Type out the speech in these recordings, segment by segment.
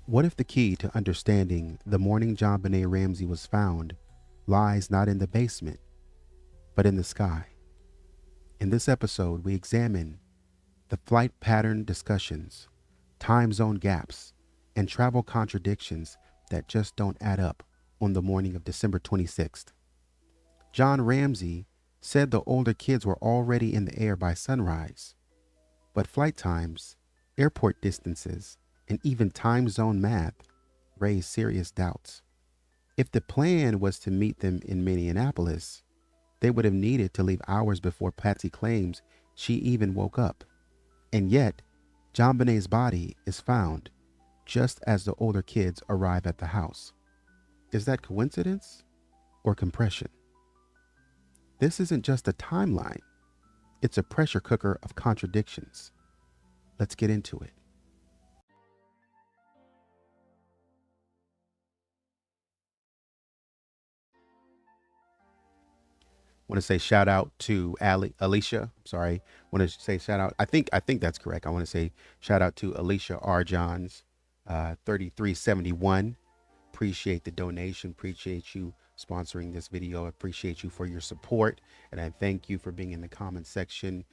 What if the key to understanding the morning JonBenet Ramsey was found lies not in the basement, but in the sky? In this episode, we examine the flight pattern discussions, time zone gaps, and travel contradictions that just don't add up on the morning of December 26th. John Ramsey said the older kids were already in the air by sunrise, but flight times, airport distances, and even time zone math raised serious doubts. If the plan was to meet them in Minneapolis, they would have needed to leave hours before Patsy claims she even woke up. And yet, JonBenét's body is found just as the older kids arrive at the house. Is that coincidence or compression? This isn't just a timeline, it's a pressure cooker of contradictions. Let's get into it. Want to say shout out to Alicia. Sorry, want to say shout out. I think that's correct. I want to say shout out to Alicia R. Johns, 3371. Appreciate the donation. Appreciate you sponsoring this video. Appreciate you for your support, and I thank you for being in the comment section,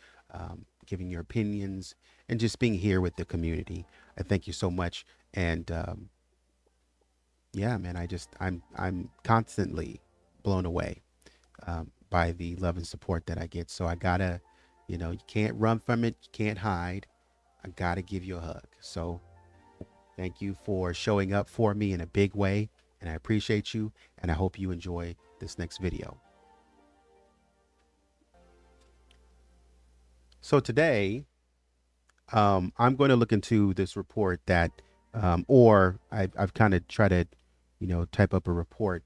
giving your opinions, and just being here with the community. I thank you so much. And yeah, man, I'm constantly blown away. By the love and support that I get. So I gotta, you can't run from it. You can't hide. I gotta give you a hug. So thank you for showing up for me in a big way. And I appreciate you. And I hope you enjoy this next video. So today, I'm going to look into this report that, or I've kind of tried to, type up a report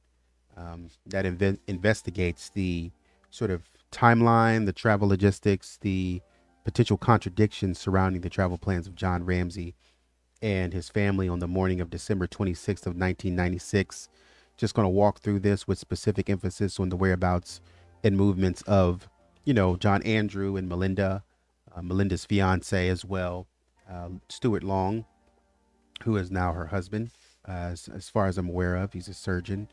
that investigates the sort of timeline, the travel logistics, the potential contradictions surrounding the travel plans of John Ramsey and his family on the morning of December 26th of 1996. Just going to walk through this with specific emphasis on the whereabouts and movements of, John Andrew and Melinda, Melinda's fiance as well, Stuart Long, who is now her husband, as far as I'm aware of. He's a surgeon,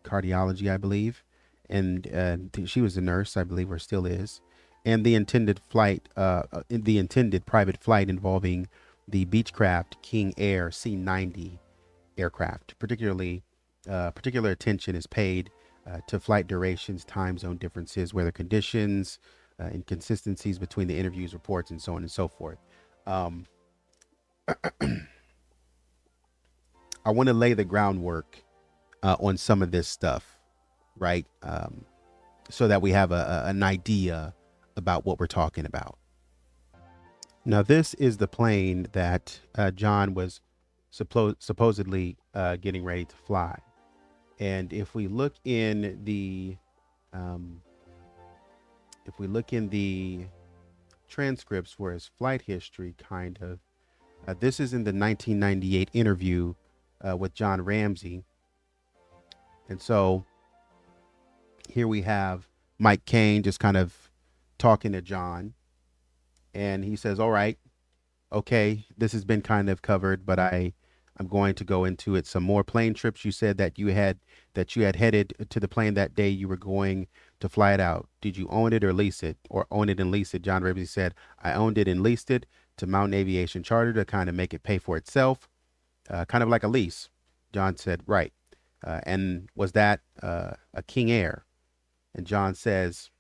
cardiology, I believe. And she was a nurse, I believe, or still is. And the intended private flight involving the Beechcraft King Air C-90 aircraft. Particular attention is paid to flight durations, time zone differences, weather conditions, inconsistencies between the interviews, reports, and so on and so forth. I want to lay the groundwork on some of this stuff, right? So that we have an idea about what we're talking about. Now, this is the plane that John was supposedly getting ready to fly. And if we look in the transcripts for his flight history, this is in the 1998 interview with John Ramsey. And so here we have Mike Cain just kind of talking to John, and he says, all right, okay, this has been kind of covered, but I'm going to go into it some more. Plane trips, you said that you had headed to the plane that day you were going to fly it out. Did you own it or lease it, or own it and lease it? John Ramsey said, I owned it and leased it to Mountain Aviation Charter to kind of make it pay for itself, kind of like a lease. John said, right. And was that a King Air? And John says,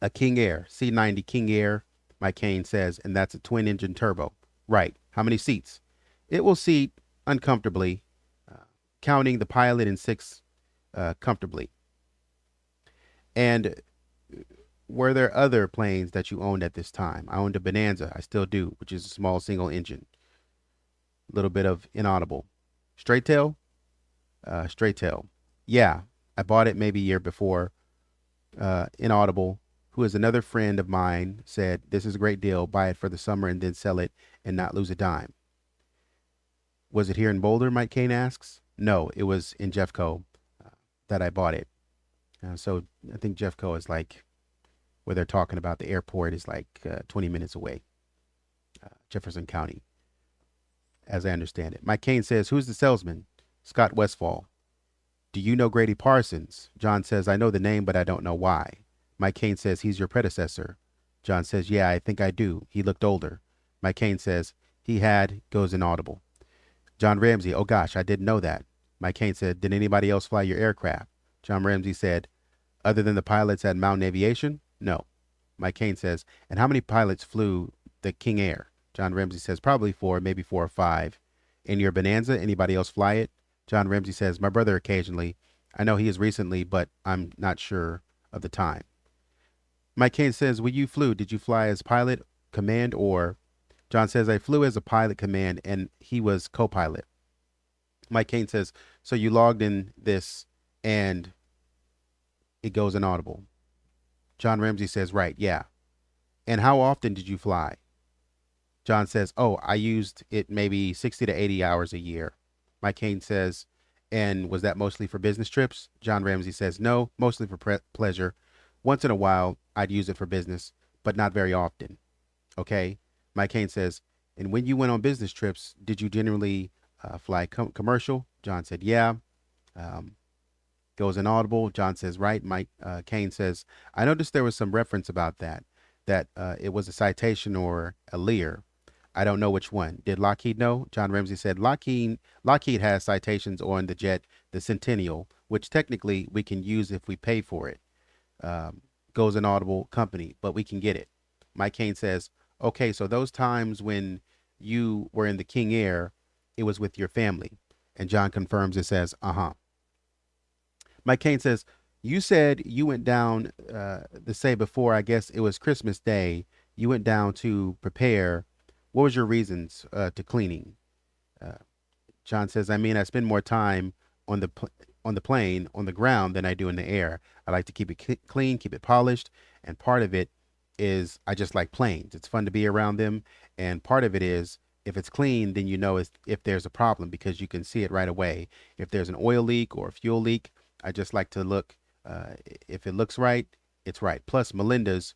a King Air, C-90 King Air. Mike Cain says, and that's a twin engine turbo. Right. How many seats? It will seat uncomfortably, counting the pilot and 6 comfortably. And were there other planes that you owned at this time? I owned a Bonanza. I still do, which is a small single engine. A little bit of inaudible. Straight tail? Straight tail. Yeah, I bought it maybe a year before. Inaudible, who is another friend of mine, said, this is a great deal. Buy it for the summer and then sell it and not lose a dime. Was it here in Boulder, Mike Cain asks? No, it was in Jeffco that I bought it. So I think Jeffco is like, where they're talking about the airport is like 20 minutes away, Jefferson County. as I understand it. Mike Cain says, who's the salesman? Scott Westfall. Do you know Grady Parsons? John says, I know the name, but I don't know why. Mike Cain says, he's your predecessor. John says, yeah, I think I do. He looked older. Mike Cain says, he had, goes inaudible. John Ramsey, oh gosh, I didn't know that. Mike Cain said, did anybody else fly your aircraft? John Ramsey said, other than the pilots at Mountain Aviation? No. Mike Cain says, and how many pilots flew the King Air? John Ramsey says, probably 4, maybe 4 or 5. In your Bonanza, anybody else fly it? John Ramsey says, my brother occasionally. I know he is recently, but I'm not sure of the time. Mike Cain says, when you flew, did you fly as pilot, command, or? John says, I flew as a pilot command, and he was co-pilot. Mike Cain says, so you logged in this, and it goes inaudible. John Ramsey says, right, yeah. And how often did you fly? John says, oh, I used it maybe 60 to 80 hours a year. Mike Cain says, and was that mostly for business trips? John Ramsey says, no, mostly for pleasure. Once in a while, I'd use it for business, but not very often. Okay. Mike Cain says, and when you went on business trips, did you generally fly commercial? John said, yeah. Goes inaudible. John says, right. Mike Cain says, I noticed there was some reference about that it was a citation or a Lear. I don't know which one. Did Lockheed know? John Ramsey said, Lockheed has citations on the jet, the Centennial, which technically we can use if we pay for it. Goes inaudible company, but we can get it. Mike Cain says, okay, so those times when you were in the King Air, it was with your family. And John confirms it, says, Mike Cain says, you said you went down the say before, I guess it was Christmas Day. You went down to prepare. What was your reasons to cleaning? John says, I mean, I spend more time on the plane, on the ground than I do in the air. I like to keep it clean, keep it polished. And part of it is I just like planes. It's fun to be around them. And part of it is if it's clean, then you know if there's a problem because you can see it right away. If there's an oil leak or a fuel leak, I just like to look. If it looks right, it's right. Plus Melinda's,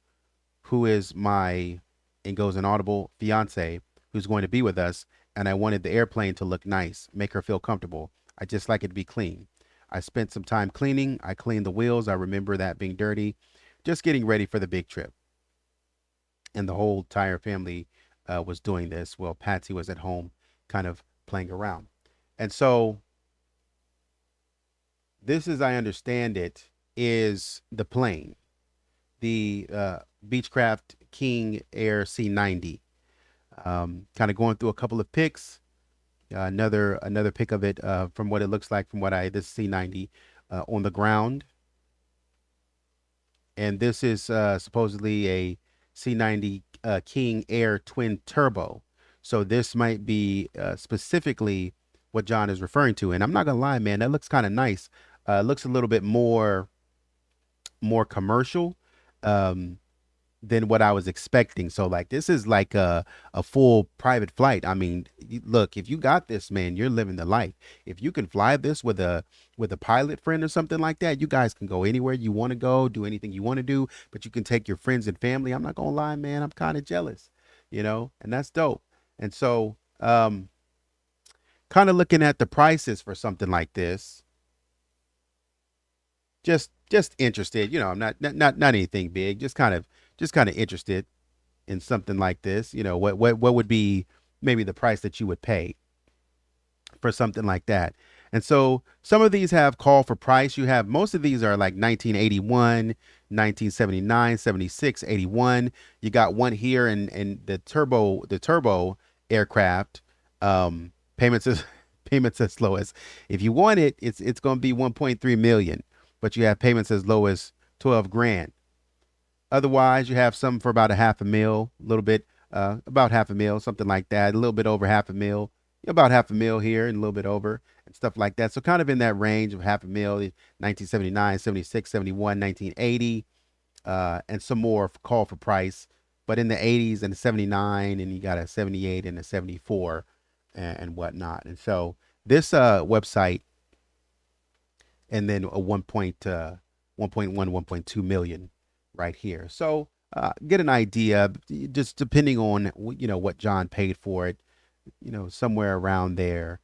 who is my, and goes inaudible, fiance, who's going to be with us. And I wanted the airplane to look nice, make her feel comfortable. I just like it to be clean. I spent some time cleaning. I cleaned the wheels. I remember that being dirty, just getting ready for the big trip. And the whole entire family was doing this. Well, Patsy was at home kind of playing around. And so this, as I understand it, is the plane, the Beechcraft King Air C90. Kind of going through a couple of pics. Another pic of it from what it looks like from this C90 on the ground. And this is supposedly a C90 King Air twin turbo. So this might be specifically what John is referring to. And I'm not gonna lie, man, that looks kind of nice. Looks a little bit more commercial than what I was expecting. So like this is like a full private flight. I mean, look, if you got this, man, you're living the life. If you can fly this with a pilot friend or something like that, you guys can go anywhere you want to go, do anything you want to do, but you can take your friends and family. I'm not gonna lie, man, I'm kind of jealous, and that's dope. And so kind of looking at the prices for something like this, just interested, I'm not anything big, just kind of interested in something like this. What would be maybe the price that you would pay for something like that. And so some of these have call for price. You have, most of these are like 1981, 1979, 76, 81. You got one here and the turbo aircraft, payments as low as, if you want it, it's going to be 1.3 million, but you have payments as low as 12 grand. Otherwise, you have some for about a half a mil, a little bit, about half a mil, something like that, a little bit over half a mil, about half a mil here and a little bit over and stuff like that. So kind of in that range of half a mil, 1979, 76, 71, 1980, and some more call for price, but in the 80s and the 79, and you got a 78 and a 74 and whatnot. And so this website, and then a 1.1, 1.2 million right here. So get an idea, just depending on what John paid for it. somewhere around there,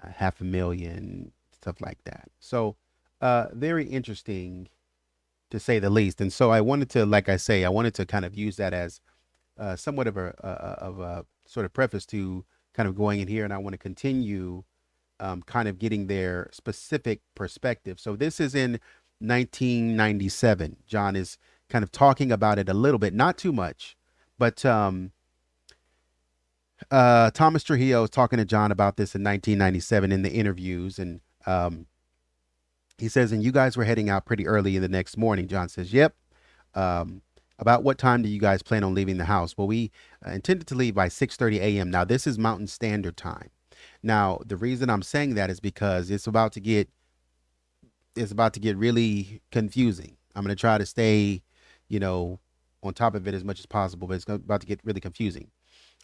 500,000, stuff like that. So, very interesting to say the least. And so I wanted to, like I say, I wanted to kind of use that as somewhat of a sort of preface to kind of going in here, and I want to continue kind of getting their specific perspective. So this is in 1997. John is kind of talking about it a little bit, not too much, but Thomas Trujillo is talking to John about this in 1997 in the interviews, and he says, and you guys were heading out pretty early in the next morning. John says, yep. Um, about what time do you guys plan on leaving the house? Well, we intended to leave by 6:30 a.m. Now, this is Mountain Standard Time. Now, the reason I'm saying that is because it's about to get really confusing. I'm going to try to stay, you know, on top of it as much as possible, but it's about to get really confusing.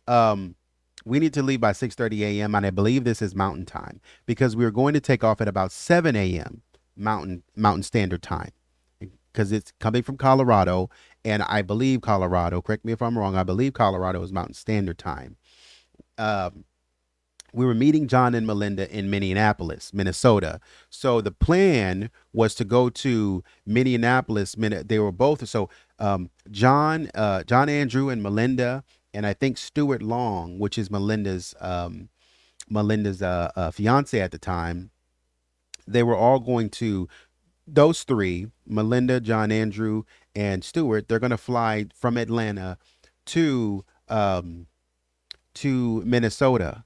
Um, we need to leave by 6:30 a.m. and I believe this is Mountain Time because we are going to take off at about 7 a.m. Mountain Standard Time because it's coming from Colorado, and I believe Colorado. Correct me if I'm wrong. I believe Colorado is Mountain Standard Time. Um, we were meeting John and Melinda in Minneapolis, Minnesota. So the plan was to go to Minneapolis. They were both John Andrew and Melinda, and I think Stuart Long, which is Melinda's fiance at the time. They were all going to those three, Melinda, John Andrew, and Stuart. They're going to fly from Atlanta to Minnesota,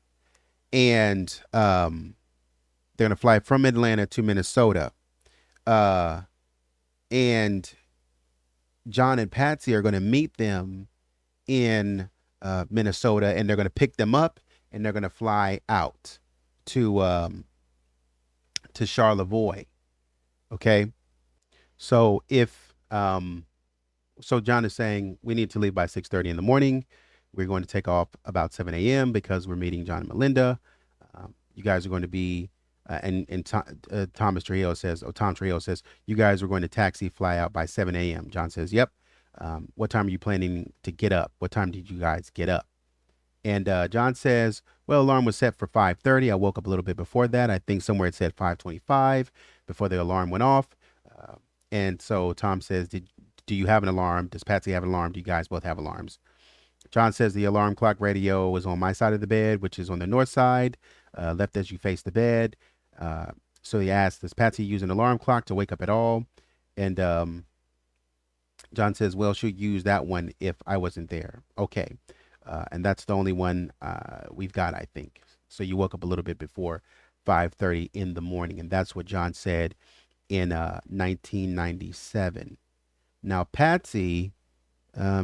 and they're going to fly from Atlanta to Minnesota. Uh, and John and Patsy are going to meet them in Minnesota, and they're going to pick them up, and they're going to fly out to Charlevoix. Okay, so if so John is saying we need to leave by 6:30 in the morning. We're going to take off about 7 a.m. because we're meeting John and Melinda. You guys are going to be, Thomas Trujillo says, Tom Trujillo says, you guys are going to taxi fly out by 7 a.m. John says, yep. What time are you planning to get up? What time did you guys get up? And John says, well, alarm was set for 5:30. I woke up a little bit before that. I think somewhere it said 5:25 before the alarm went off. And so Tom says, do you have an alarm? Does Patsy have an alarm? Do you guys both have alarms? John says the alarm clock radio was on my side of the bed, which is on the north side, left as you face the bed. So he asked, does Patsy use an alarm clock to wake up at all? And John says, well, she'll use that one if I wasn't there. Okay. And that's the only one we've got, I think. So you woke up a little bit before 5:30 in the morning. And that's what John said in 1997. Now, Patsy,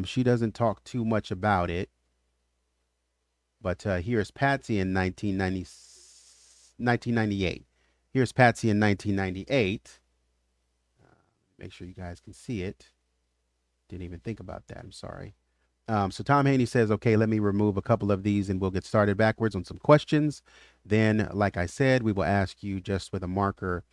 she doesn't talk too much about it. But here's Patsy in 1998. Here's Patsy in 1998. Make sure you guys can see it. Didn't even think about that. I'm sorry. So Tom Haney says, okay, let me remove a couple of these and we'll get started backwards on some questions. Then, like I said, we will ask you just with a marker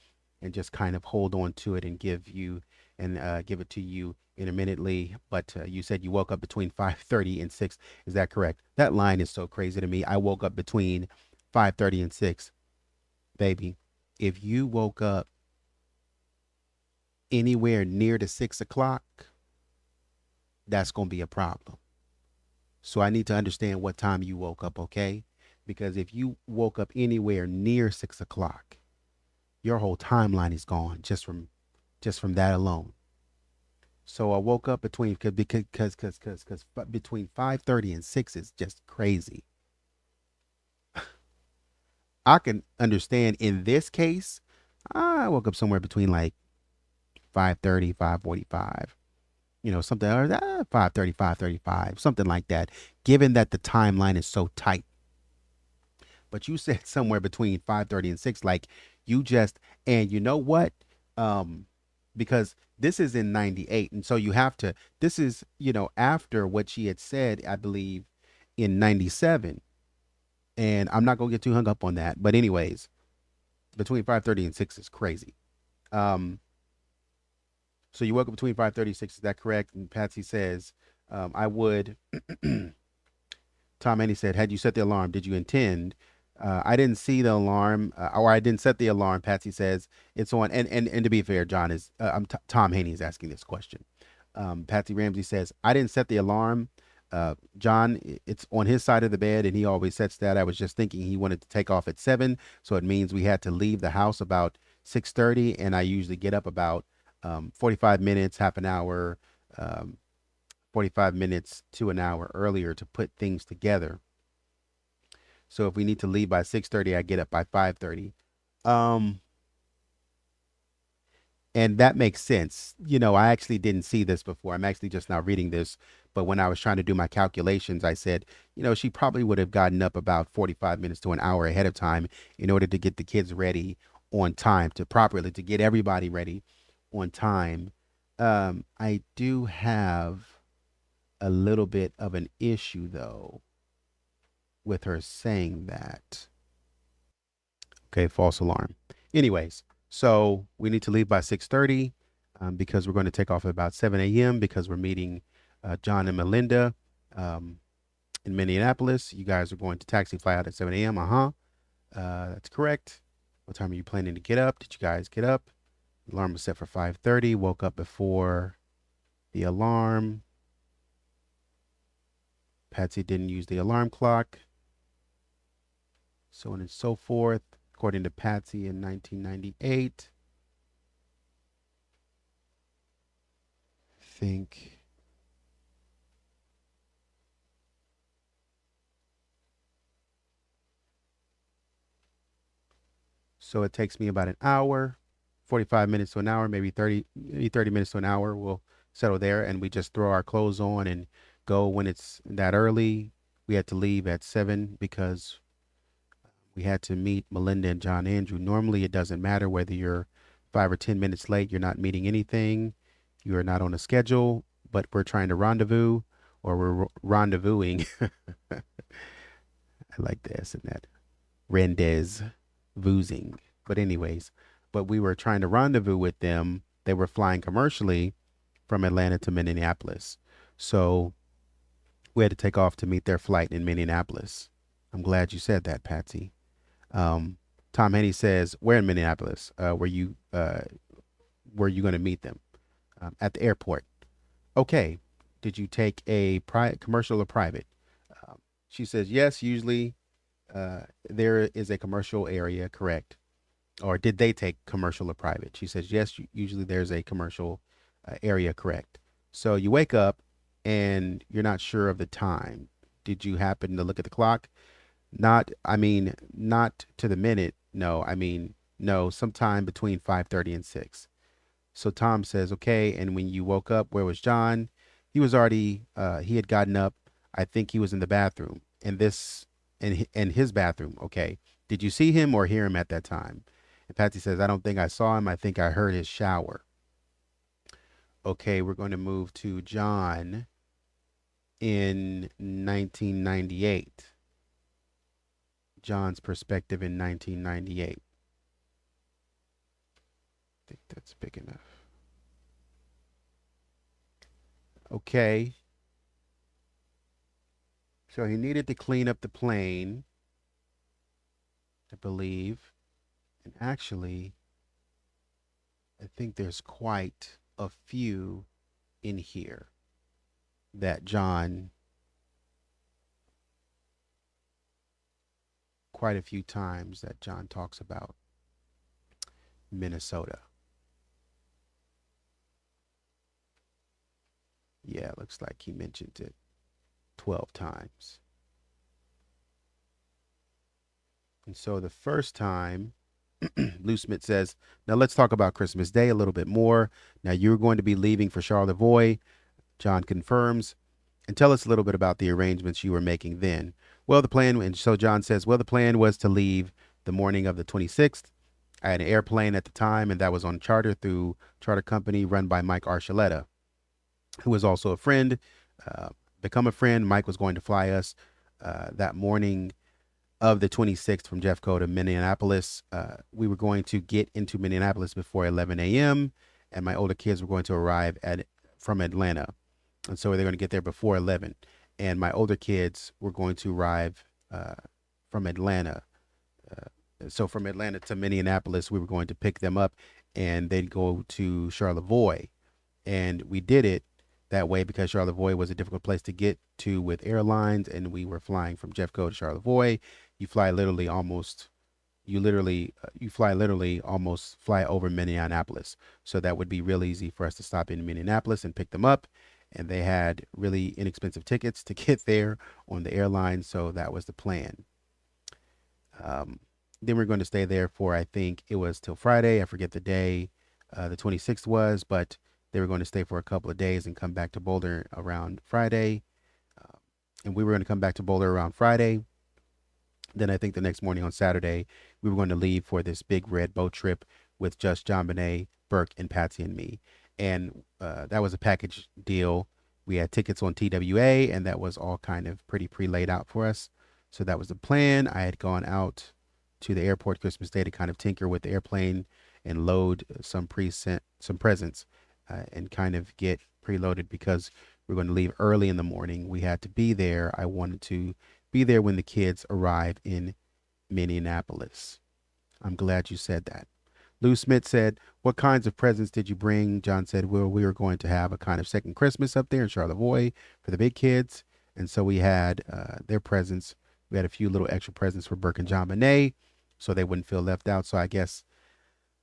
and just kind of hold on to it and give it to you intermittently. But you said you woke up between 5:30 and 6. Is that correct? That line is so crazy to me. I woke up between 5:30 and 6. Baby, if you woke up anywhere near to 6 o'clock, that's going to be a problem. So I need to understand what time you woke up, okay? Because if you woke up anywhere near 6 o'clock, your whole timeline is gone just from that alone. So I woke up between because between 5:30 and 6 is just crazy. I can understand in this case, I woke up somewhere between like 5:30, 5:45. Something or 5:30, 5:35, something like that, given that the timeline is so tight. But you said somewhere between 5:30 and 6, like and you know what? Because this is in 98. And so this is, after what she had said, I believe, in 97. And I'm not going to get too hung up on that. But anyways, between 5:30 and 6 is crazy. So you woke up between 5:30 and 6. Is that correct? And Patsy says, I would Tom Haney said, had you set the alarm, did you intend? I didn't see the alarm, or I didn't set the alarm. Patsy says it's on. And to be fair, John is, Tom Haney is asking this question. Patsy Ramsey says, I didn't set the alarm. John, it's on his side of the bed, and he always sets that. I was just thinking he wanted to take off at 7, so it means we had to leave the house about 6:30, and I usually get up about 45 minutes, half an hour, 45 minutes to an hour earlier to put things together. So if we need to leave by 6:30, I get up by 5:30. Um, and that makes sense. I actually didn't see this before. I'm actually just now reading this. But when I was trying to do my calculations, I said, she probably would have gotten up about 45 minutes to an hour ahead of time in order to get the kids ready on time, to get everybody ready on time. I do have a little bit of an issue, though, with her saying that. Okay, false alarm. Anyways, so we need to leave by 6:30 because we're going to take off at about 7 a.m. because we're meeting John and Melinda in Minneapolis. You guys are going to taxi fly out at 7 a.m. That's correct. What time are you planning to get up? Did you guys get up? Alarm was set for 5:30. Woke up before the alarm. Patsy didn't use the alarm clock. So on and so forth. According to Patsy in 1998. I think. So it takes me about an hour, 45 minutes to an hour, maybe 30 minutes to an hour. We'll settle there and we just throw our clothes on and go when it's that early. We had to leave at 7 because we had to meet Melinda and John Andrew. Normally, it doesn't matter whether you're 5 or 10 minutes late. You're not meeting anything. You are not on a schedule, but we're trying to rendezvous, or we're rendezvousing. I like the S in that. Rendezvousing. But anyways, we were trying to rendezvous with them. They were flying commercially from Atlanta to Minneapolis. So we had to take off to meet their flight in Minneapolis. I'm glad you said that, Patsy. Tom Haney says, where in Minneapolis were you going to meet them? At the airport. Okay. Did you take a commercial or private? She says, yes, usually there is a commercial area, correct? Or did they take commercial or private? She says, yes, usually there's a commercial area, correct? So you wake up and you're not sure of the time. Did you happen to look at the clock? Not to the minute. No, sometime between 5:30 and 6. So Tom says, okay. And when you woke up, where was John? He was already, he had gotten up. I think he was in the bathroom in his bathroom. Okay. Did you see him or hear him at that time? And Patsy says, I don't think I saw him. I think I heard his shower. Okay. We're going to move to John in 1998. John's perspective in 1998. I think that's big enough. Okay. So he needed to clean up the plane, I believe. And actually, I think there's quite a few in here that quite a few times that John talks about Minnesota. Yeah, it looks like he mentioned it 12 times. And so the first time, Lou Smith says, now let's talk about Christmas Day a little bit more. Now you're going to be leaving for Charlevoix. John confirms. And tell us a little bit about the arrangements you were making then. Well, the plan, and so John says, well, the plan was to leave the morning of the 26th. I had an airplane at the time, and that was on charter through charter company run by Mike Archuleta, who was also a friend, become a friend. Mike was going to fly us that morning of the 26th from Jeffco to Minneapolis. We were going to get into Minneapolis before 11 a.m., and my older kids were going to arrive from Atlanta. And so they're going to get there before 11. and my older kids were going to arrive from Atlanta. So from Atlanta to Minneapolis, we were going to pick them up, and they'd go to Charlevoix. And we did it that way because Charlevoix was a difficult place to get to with airlines, and we were flying from Jeffco to Charlevoix. You fly literally almost, you fly literally almost fly over Minneapolis. So that would be real easy for us to stop in Minneapolis and pick them up. And they had really inexpensive tickets to get there on the airline. So that was the plan. Then we're going to stay there for, I think it was till Friday. I forget the day the 26th was, but they were going to stay for a couple of days and come back to Boulder around Friday. And we were going to come back to Boulder around Friday. Then I think the next morning on Saturday, we were going to leave for this big red boat trip with just JonBenet, Burke, and Patsy and me. And that was a package deal. We had tickets on TWA, and that was all kind of pretty pre-laid out for us. So that was the plan. I had gone out to the airport Christmas Day to kind of tinker with the airplane and load some presents and kind of get preloaded because we're going to leave early in the morning. We had to be there. I wanted to be there when the kids arrive in Minneapolis. I'm glad you said that. Lou Smith said, what kinds of presents did you bring? John said, well, we were going to have a kind of second Christmas up there in Charlevoix for the big kids. And so we had their presents. We had a few little extra presents for Burke and JonBenet so they wouldn't feel left out. So I guess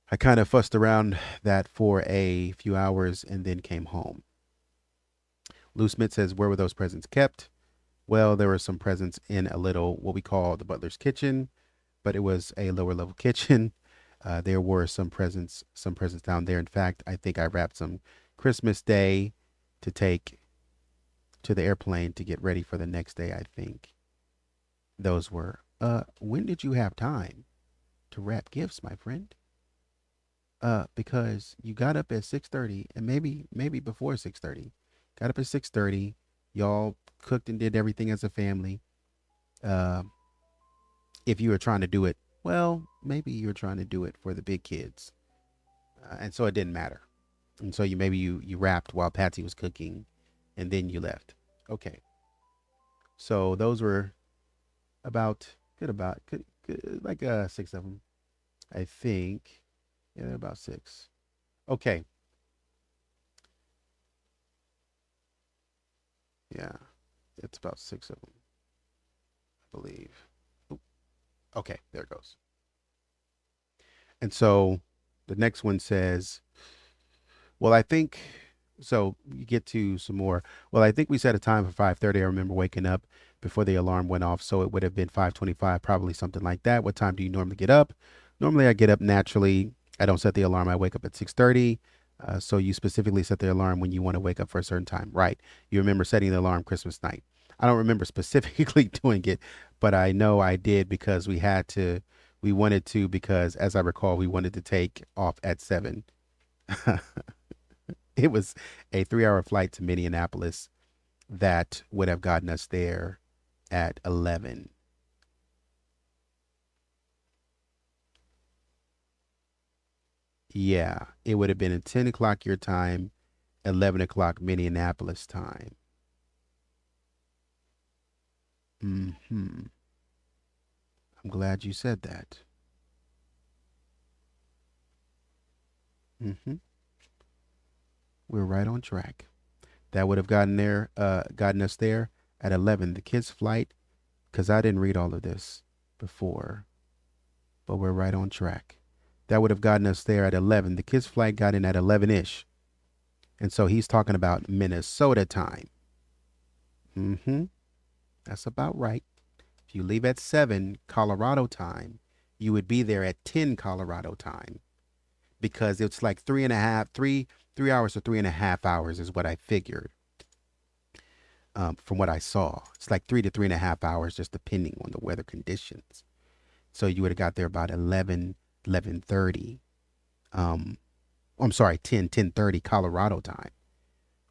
I kind of fussed around that for a few hours and then came home. Lou Smith says, where were those presents kept? Well, there were some presents in a little, what we call the butler's kitchen, but it was a lower level kitchen. There were some presents down there. In fact, I think I wrapped some Christmas Day to take to the airplane to get ready for the next day. I think those were, when did you have time to wrap gifts, my friend? Because you got up at 6:30 and maybe before 6:30, got up at 6:30, y'all cooked and did everything as a family. If you were trying to do it, well, maybe you're trying to do it for the big kids. And so it didn't matter. And so you wrapped while Patsy was cooking and then you left. Okay. So those were about like 6 of them, I think. Yeah, they're about 6. Okay. Yeah, it's about 6 of them, I believe. Oop. Okay, there it goes. And so the next one says, well, I think, so you get to some more. Well, I think we set a time for 5:30. I remember waking up before the alarm went off. So it would have been 5:25, probably something like that. What time do you normally get up? Normally I get up naturally. I don't set the alarm. I wake up at 6:30. So you specifically set the alarm when you want to wake up for a certain time, right? You remember setting the alarm Christmas night. I don't remember specifically doing it, but I know I did because we wanted to, because as I recall, we wanted to take off at 7. It was a 3-hour flight to Minneapolis that would have gotten us there at 11. Yeah, it would have been at 10 o'clock your time, 11 o'clock Minneapolis time. I'm glad you said that. hmm We're right on track. That would have gotten us there at 11. The kids' flight, because I didn't read all of this before, but we're right on track. That would have gotten us there at 11. The kids' flight got in at 11-ish. And so he's talking about Minnesota time. That's about right. If you leave at 7 Colorado time, you would be there at 10 Colorado time, because it's like 3 hours to 3.5 hours is what I figured. From what I saw, it's like 3 to 3.5 hours, just depending on the weather conditions. So you would have got there about 11:30. I'm sorry, 10:30 Colorado time,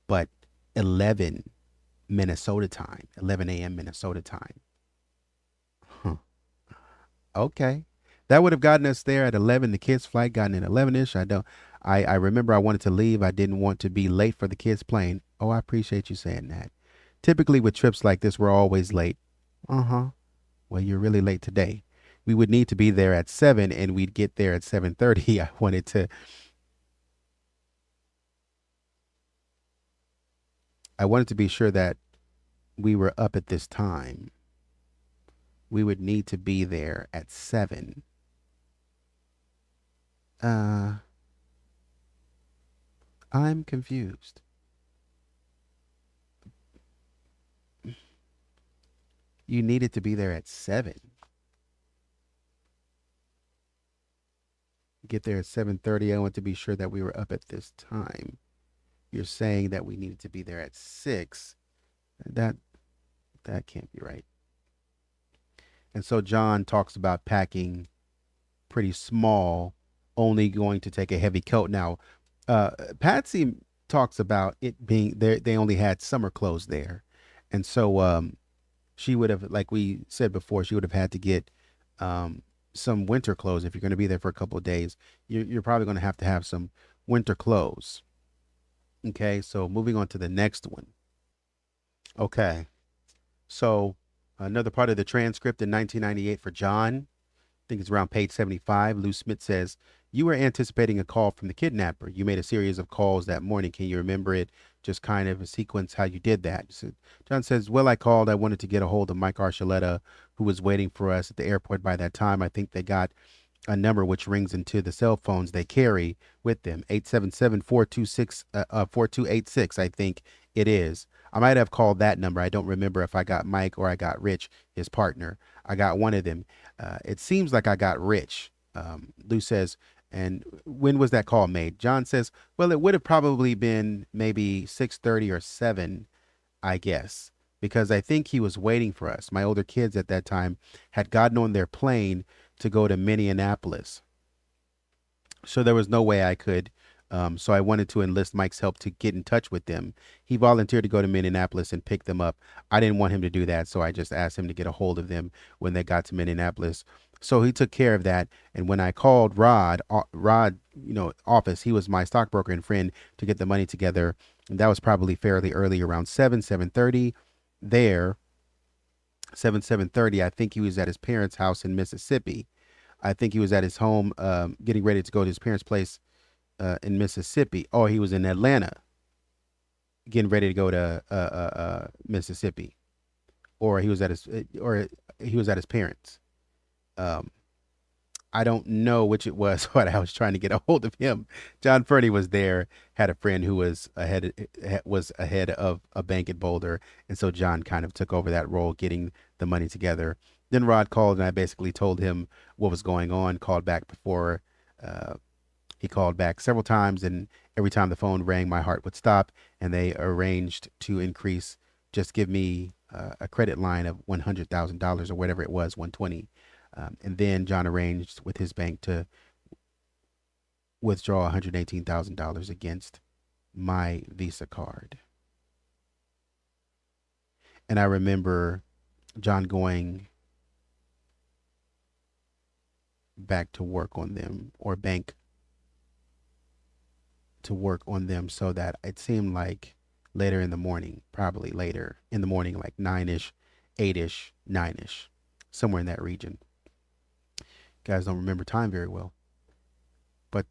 but 11 Minnesota time, 11 a.m. Minnesota time. Huh. Okay. That would have gotten us there at 11. The kids' flight got in at 11-ish. I remember I wanted to leave. I didn't want to be late for the kids' plane. Oh, I appreciate you saying that. Typically with trips like this, we're always late. Uh-huh. Well, you're really late today. We would need to be there at 7 and we'd get there at 7:30. I wanted to be sure that we were up at this time. We would need to be there at 7. Uh, I'm confused. You needed to be there at 7. Get there at 7:30. I want to be sure that we were up at this time. You're saying that we needed to be there at 6. That that can't be right. And so John talks about packing pretty small, only going to take a heavy coat. Now, Patsy talks about it being there. They only had summer clothes there, and so she would have, like we said before, she would have had to get some winter clothes if you're going to be there for a couple of days. You're probably going to have some winter clothes. Okay, so moving on to the next one. Okay, so another part of the transcript in 1998 for John. I think it's around page 75. Lou Smith says, "You were anticipating a call from the kidnapper. You made a series of calls that morning. Can you remember it? Just kind of a sequence how you did that." So John says, "Well, I called. I wanted to get a hold of Mike Archuleta, who was waiting for us at the airport by that time. I think they got a number which rings into the cell phones they carry with them, 877-426-4286, I think it is. I might have called that number. I don't remember if I got Mike or I got Rich, his partner. I got one of them. It seems like I got Rich." Lou says, "And when was that call made?" John says, "Well, it would have probably been maybe 6:30 or 7, I guess, because I think he was waiting for us. My older kids at that time had gotten on their plane to go to Minneapolis. So there was no way I could. So I wanted to enlist Mike's help to get in touch with them. He volunteered to go to Minneapolis and pick them up. I didn't want him to do that, so I just asked him to get a hold of them when they got to Minneapolis. So he took care of that. And when I called Rod, office, he was my stockbroker and friend, to get the money together. And that was probably fairly early, around 7:30 there. 7:30. I think he was at his parents' house in Mississippi. I think he was at his home, getting ready to go to his parents' place in Mississippi, or he was in Atlanta getting ready to go to Mississippi, or he was at his parents. Um, I don't know which it was, but I was trying to get a hold of him. John Fernie was there, had a friend who was ahead of a bank at Boulder, and so John kind of took over that role, getting the money together. Then Rod called, and I basically told him what was going on. Called back before uh, he called back several times, and every time the phone rang, my heart would stop. And they arranged to just give me a credit line of $100,000 or whatever it was, 120. And then John arranged with his bank to withdraw $118,000 against my Visa card. And I remember John going back to work on them, or bank to work on them, so that it seemed like later in the morning, probably later in the morning, like 9ish, 8ish, 9ish, somewhere in that region. Guys don't remember time very well. But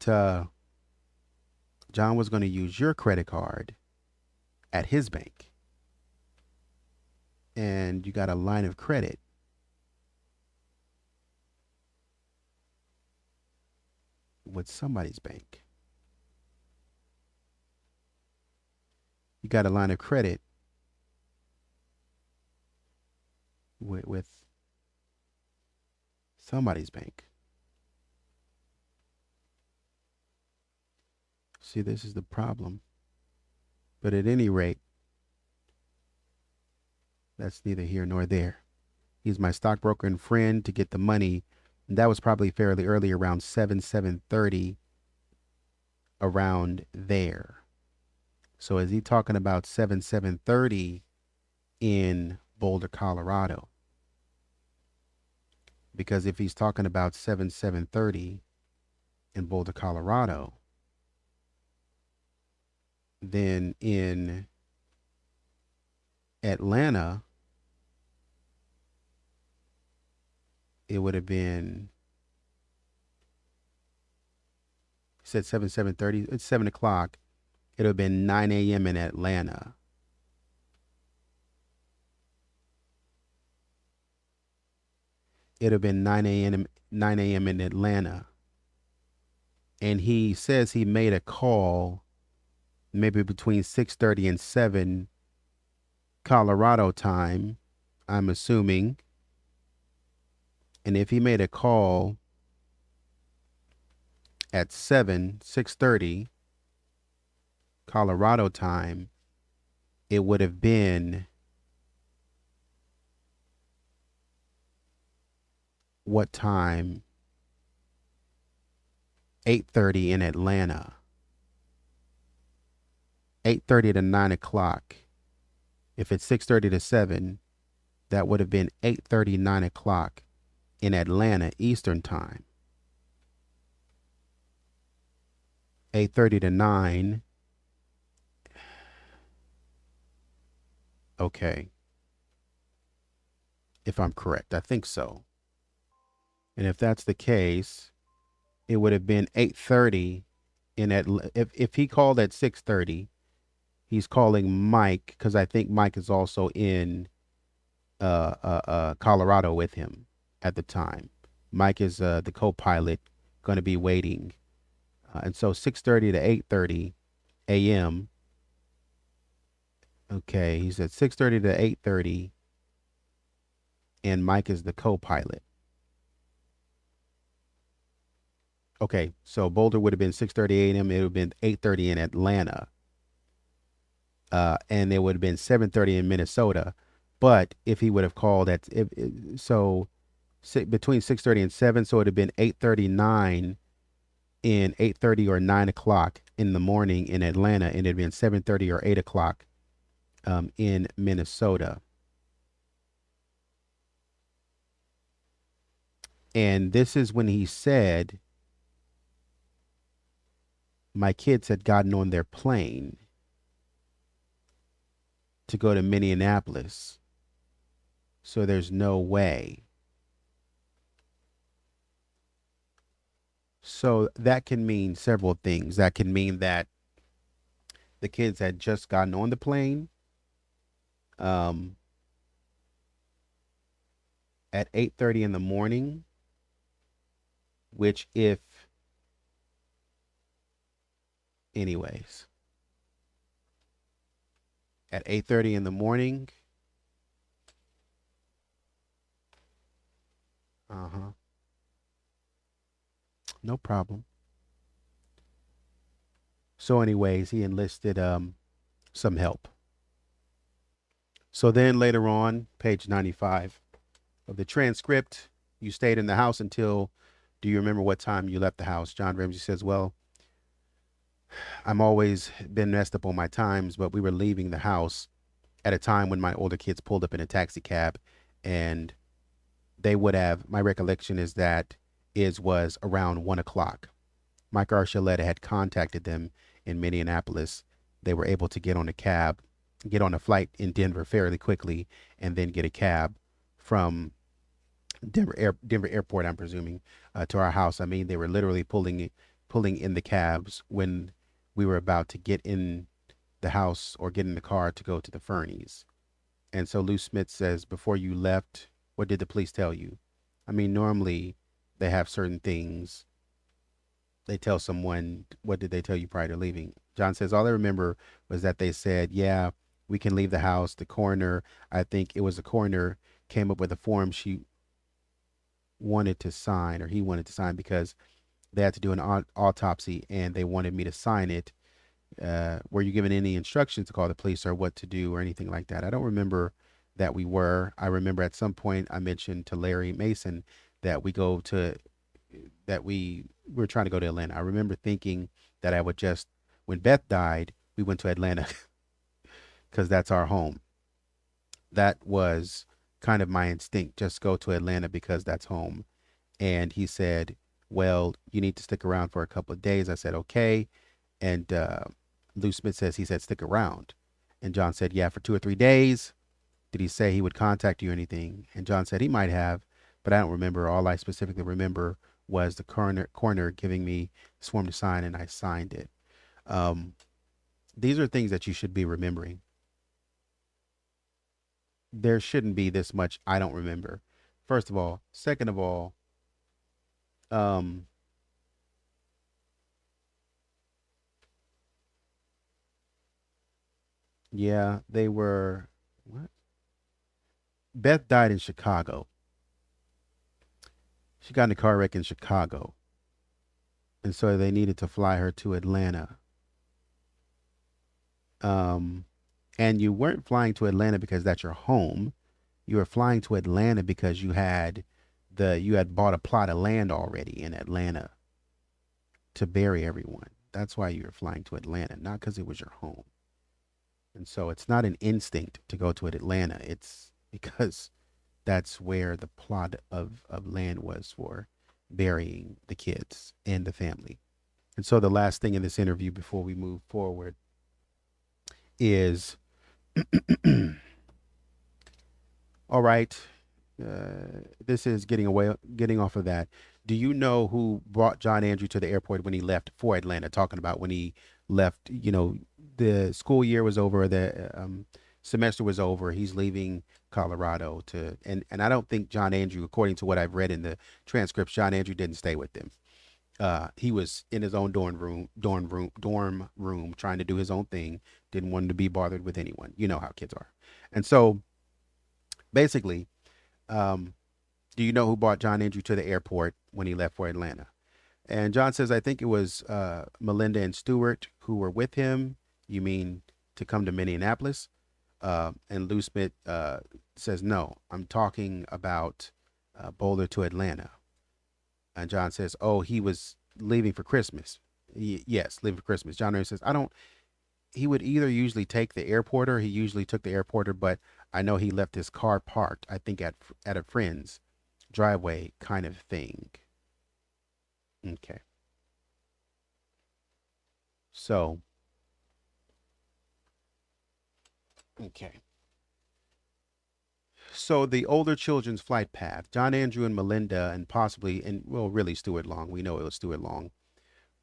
John was going to use your credit card at his bank, and you got a line of credit with somebody's bank. You got a line of credit with somebody's bank. See, this is the problem. But at any rate, that's neither here nor there. He's my stockbroker and friend to get the money. And that was probably fairly early, around 7:30, around there. So is he talking about 7:30 in Boulder, Colorado? Because if he's talking about 7:30 in Boulder, Colorado, then in Atlanta, it would have been, he said 7:30. It's 7 o'clock. It would have been 9 a.m. in Atlanta. It would have been 9 a.m. in Atlanta. And he says he made a call maybe between 6:30 and 7 Colorado time, I'm assuming. And if he made a call at 6:30 Colorado time, it would have been what time? 8:30 in Atlanta. 8:30 to 9 o'clock. If it's 6:30 to 7, that would have been 8:30, 9 o'clock in Atlanta Eastern time. 8:30 to 9. Okay. If I'm correct, I think so. And if that's the case, it would have been 8:30 in Atlanta. If he called at 6:30, he's calling Mike, because I think Mike is also in Colorado with him at the time. Mike is the co-pilot, going to be waiting. And so 6:30 to 8:30 a.m. Okay, he's at 6:30 to 8:30, and Mike is the co-pilot. Okay, so Boulder would have been 6:30 a.m. It would have been 8:30 in Atlanta. And it would have been 7:30 in Minnesota. But if he would have called at, between 6:30 and 7, so it would have been 8:39 in 8:30 or 9 o'clock in the morning in Atlanta, and it had been 7:30 or 8 o'clock in Minnesota. And this is when he said, my kids had gotten on their plane to go to Minneapolis. So there's no way. So that can mean several things. That can mean that the kids had just gotten on the plane at 8:30 in the morning, which anyways, at 8:30 in the morning. No problem. So anyways, he enlisted some help. So then later on, page 95 of the transcript, you stayed in the house until, do you remember what time you left the house? John Ramsey says, well, I'm always been messed up on my times, but we were leaving the house at a time when my older kids pulled up in a taxi cab, and they would have, my recollection is that was around 1 o'clock. Mike Archuleta had contacted them in Minneapolis. They were able to get on a flight in Denver fairly quickly, and then get a cab from Denver Airport, I'm presuming, to our house. I mean, they were literally pulling in the cabs when we were about to get in the house or get in the car to go to the Fernies. And so Lou Smith says, before you left, what did the police tell you? I mean, normally they have certain things. They tell someone, what did they tell you prior to leaving? John says, all I remember was that they said, yeah, we can leave the house. The coroner, I think it was the coroner, came up with a form she wanted to sign, or he wanted to sign, because they had to do an autopsy and they wanted me to sign it. Were you given any instructions to call the police or what to do or anything like that? I don't remember that we were. I remember at some point I mentioned to Larry Mason that we were trying to go to Atlanta. I remember thinking that I would just, when Beth died, we went to Atlanta because that's our home. That was kind of my instinct, just go to Atlanta because that's home. And he said, well, you need to stick around for a couple of days. I said, okay. And Lou Smith says, he said, stick around. And John said, yeah, for 2 or 3 days. Did he say he would contact you or anything? And John said he might have, but I don't remember. All I specifically remember was the coroner giving me this form to sign, and I signed it. Um, these are things that you should be remembering. There shouldn't be this much I don't remember. First of all. Second of all, um, yeah, they were what? Beth died in Chicago. She got in a car wreck in Chicago. And so they needed to fly her to Atlanta. Um, and you weren't flying to Atlanta because that's your home. You were flying to Atlanta because you had bought a plot of land already in Atlanta to bury everyone. That's why you were flying to Atlanta, not because it was your home. And so it's not an instinct to go to Atlanta. It's because that's where the plot of land was for burying the kids and the family. And so the last thing in this interview before we move forward is all right. This is getting off of that. Do you know who brought John Andrew to the airport when he left for Atlanta? Talking about when he left, the school year was over, the semester was over. He's leaving Colorado and I don't think John Andrew, according to what I've read in the transcripts, John Andrew didn't stay with them. He was in his own dorm room, trying to do his own thing. Didn't want to be bothered with anyone. You know how kids are. And so basically, um, do you know who brought John Andrew to the airport when he left for Atlanta? And John says, I think it was Melinda and Stewart who were with him. You mean to come to Minneapolis? And Lou Smith says, no, I'm talking about Boulder to Atlanta. And John says, oh, he was leaving for Christmas. Yes, leaving for Christmas. John says, I don't, he would either usually take the airporter. He usually took the airporter, but I know he left his car parked, I think at a friend's driveway kind of thing. Okay. So, okay. So the older children's flight path, John Andrew and Melinda and possibly, and well, really Stuart Long, we know it was Stuart Long,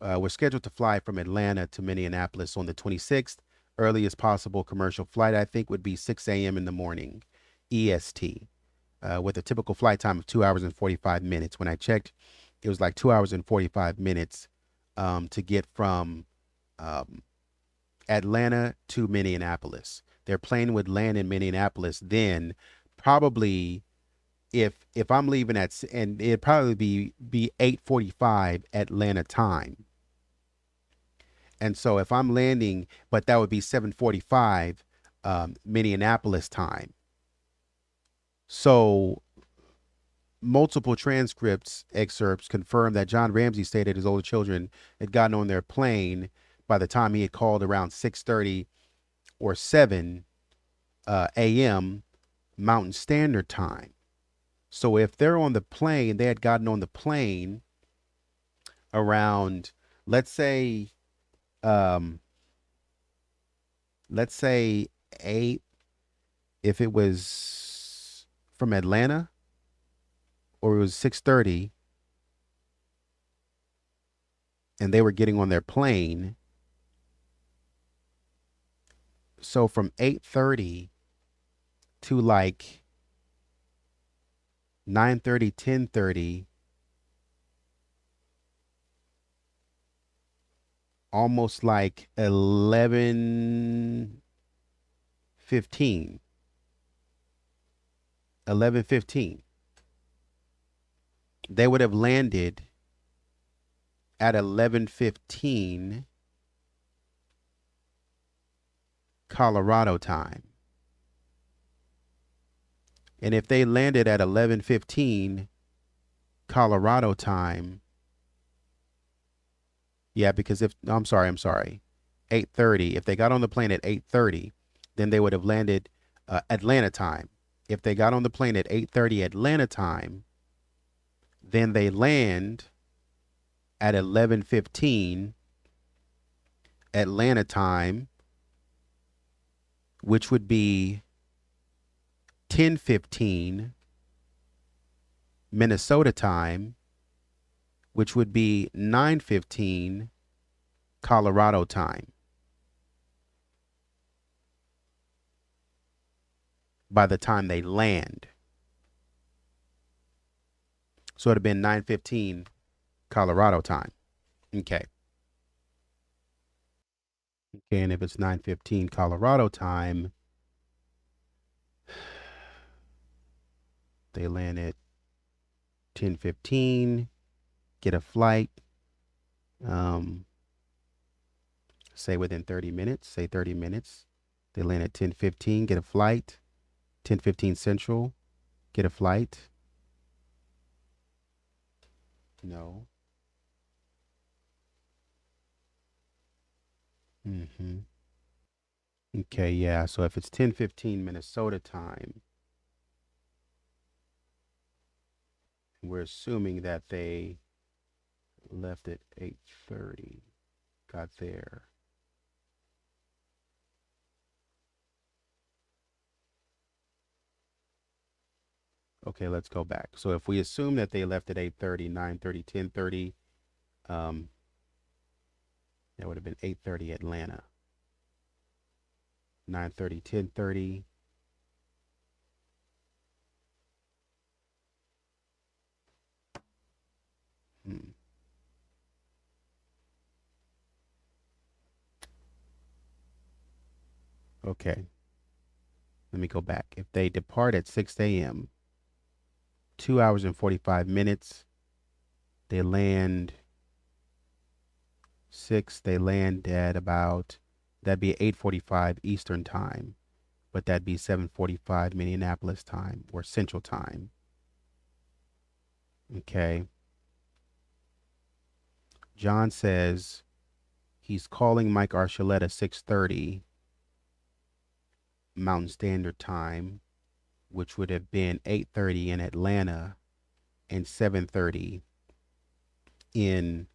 were scheduled to fly from Atlanta to Minneapolis on the 26th. Earliest possible commercial flight, I think, would be 6 a.m. in the morning, EST, with a typical flight time of 2 hours and 45 minutes. When I checked, it was like 2 hours and 45 minutes to get from um, Atlanta to Minneapolis. Their plane would land in Minneapolis, then probably if I'm leaving and it'd probably be 8:45 Atlanta time. And so if I'm landing, but that would be 7:45 Minneapolis time. So multiple transcripts excerpts confirm that John Ramsey stated his older children had gotten on their plane by the time he had called around 6:30 or 7 a.m. Mountain Standard Time. So if they're on the plane, they had gotten on the plane around, let's say, um, let's say 8, if it was from Atlanta, or it was 6:30 and they were getting on their plane. So from 8:30 to like 9:30, 10:30, almost like 11:15, 11:15. They would have landed at 11:15 Colorado time. And if they landed at 11:15 Colorado time, yeah, because if I'm sorry, 8:30. If they got on the plane at 8:30, then they would have landed Atlanta time. If they got on the plane at 8:30 Atlanta time, then they land at 11:15 Atlanta time, which would be 10:15 Minnesota time, which would be 9:15 Colorado time by the time they land. So it'd have been 9:15 Colorado time. Okay. Okay, and if it's 9:15 Colorado time, they land at 10:15, get a flight, say within 30 minutes, say 30 minutes. They land at 10:15, get a flight, 10:15 Central, get a flight. No. Okay, yeah, so if it's 10:15 Minnesota time, we're assuming that they left at 8:30, got there. Okay, let's go back. So if we assume that they left at 8:30, 9:30, 10:30, that would have been 8:30 Atlanta. 9:30, 10:30. Okay. Let me go back. If they depart at 6 a.m., 2 hours and 45 minutes, they land 6, they land at about, that'd be 8:45 Eastern time, but that'd be 7:45 Minneapolis time or Central time. Okay. John says he's calling Mike Archuleta 6:30 Mountain Standard Time, which would have been 8:30 in Atlanta and 7:30 in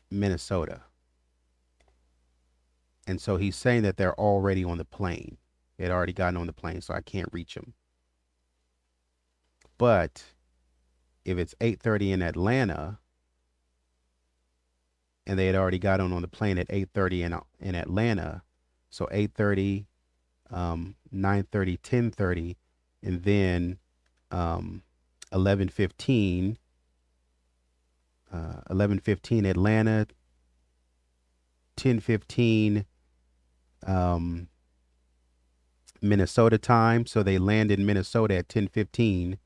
Minnesota. And so he's saying that they're already on the plane. They had already gotten on the plane, so I can't reach them. But if it's 8:30 in Atlanta and they had already got on the plane at 8:30 in Atlanta, so 8:30, 9:30, 10:30, and then 11:15 Atlanta, 10:15 Minnesota time. So they land in Minnesota at 10:15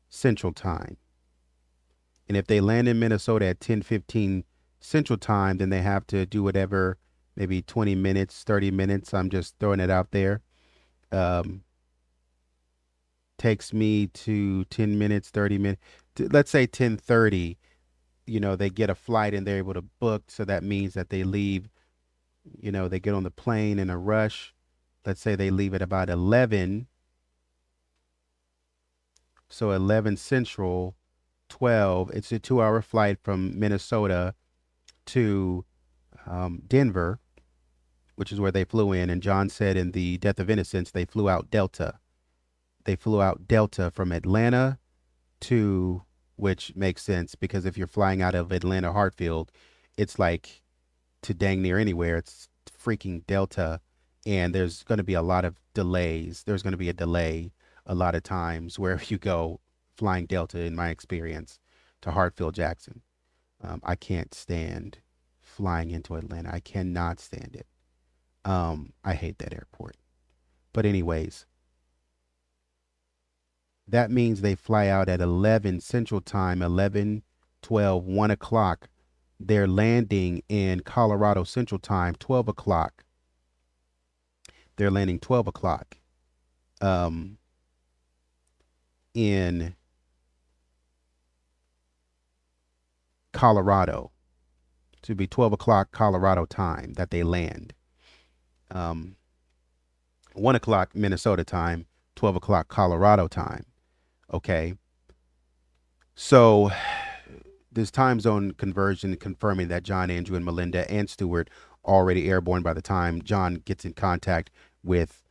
Central time. And if they land in Minnesota at 10:15 Central time, then they have to do whatever, maybe 20 minutes, 30 minutes. I'm just throwing it out there. Takes me to 10 minutes, 30 minutes. Let's say 10:30, they get a flight and they're able to book. So that means that they leave, they get on the plane in a rush. Let's say they leave at about 11. So 11 Central, 12. It's a 2-hour flight from Minnesota to Denver, which is where they flew in. And John said in the Death of Innocence, they flew out Delta. They flew out Delta from Atlanta to, which makes sense because if you're flying out of Atlanta Hartfield, it's like to dang near anywhere. It's freaking Delta. And there's going to be a lot of delays. There's going to be a delay a lot of times wherever you go flying Delta, in my experience, to Hartfield Jackson. I can't stand flying into Atlanta. I cannot stand it. I hate that airport. But anyways, that means they fly out at 11 Central Time, 11, 12, 1 o'clock. They're landing in Colorado Central Time, 12 o'clock. They're landing 12 o'clock in Colorado. To be 12 o'clock Colorado time that they land. 1 o'clock Minnesota time, 12 o'clock Colorado time. Okay. So this time zone conversion confirming that John, Andrew, and Melinda and Stuart already airborne by the time John gets in contact with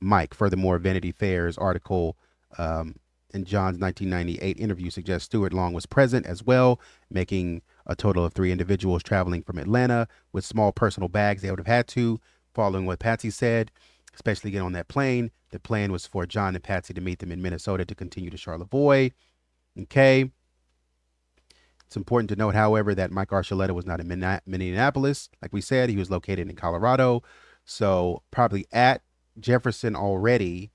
Mike. Furthermore, Vanity Fair's article in John's 1998 interview suggests Stuart Long was present as well, making a total of 3 individuals traveling from Atlanta with small personal bags. They would have had to, following what Patsy said, especially get on that plane. The plan was for John and Patsy to meet them in Minnesota to continue to Charlevoix. Okay. It's important to note, however, that Mike Archuleta was not in Minneapolis. Like we said, he was located in Colorado. So probably at Jefferson already,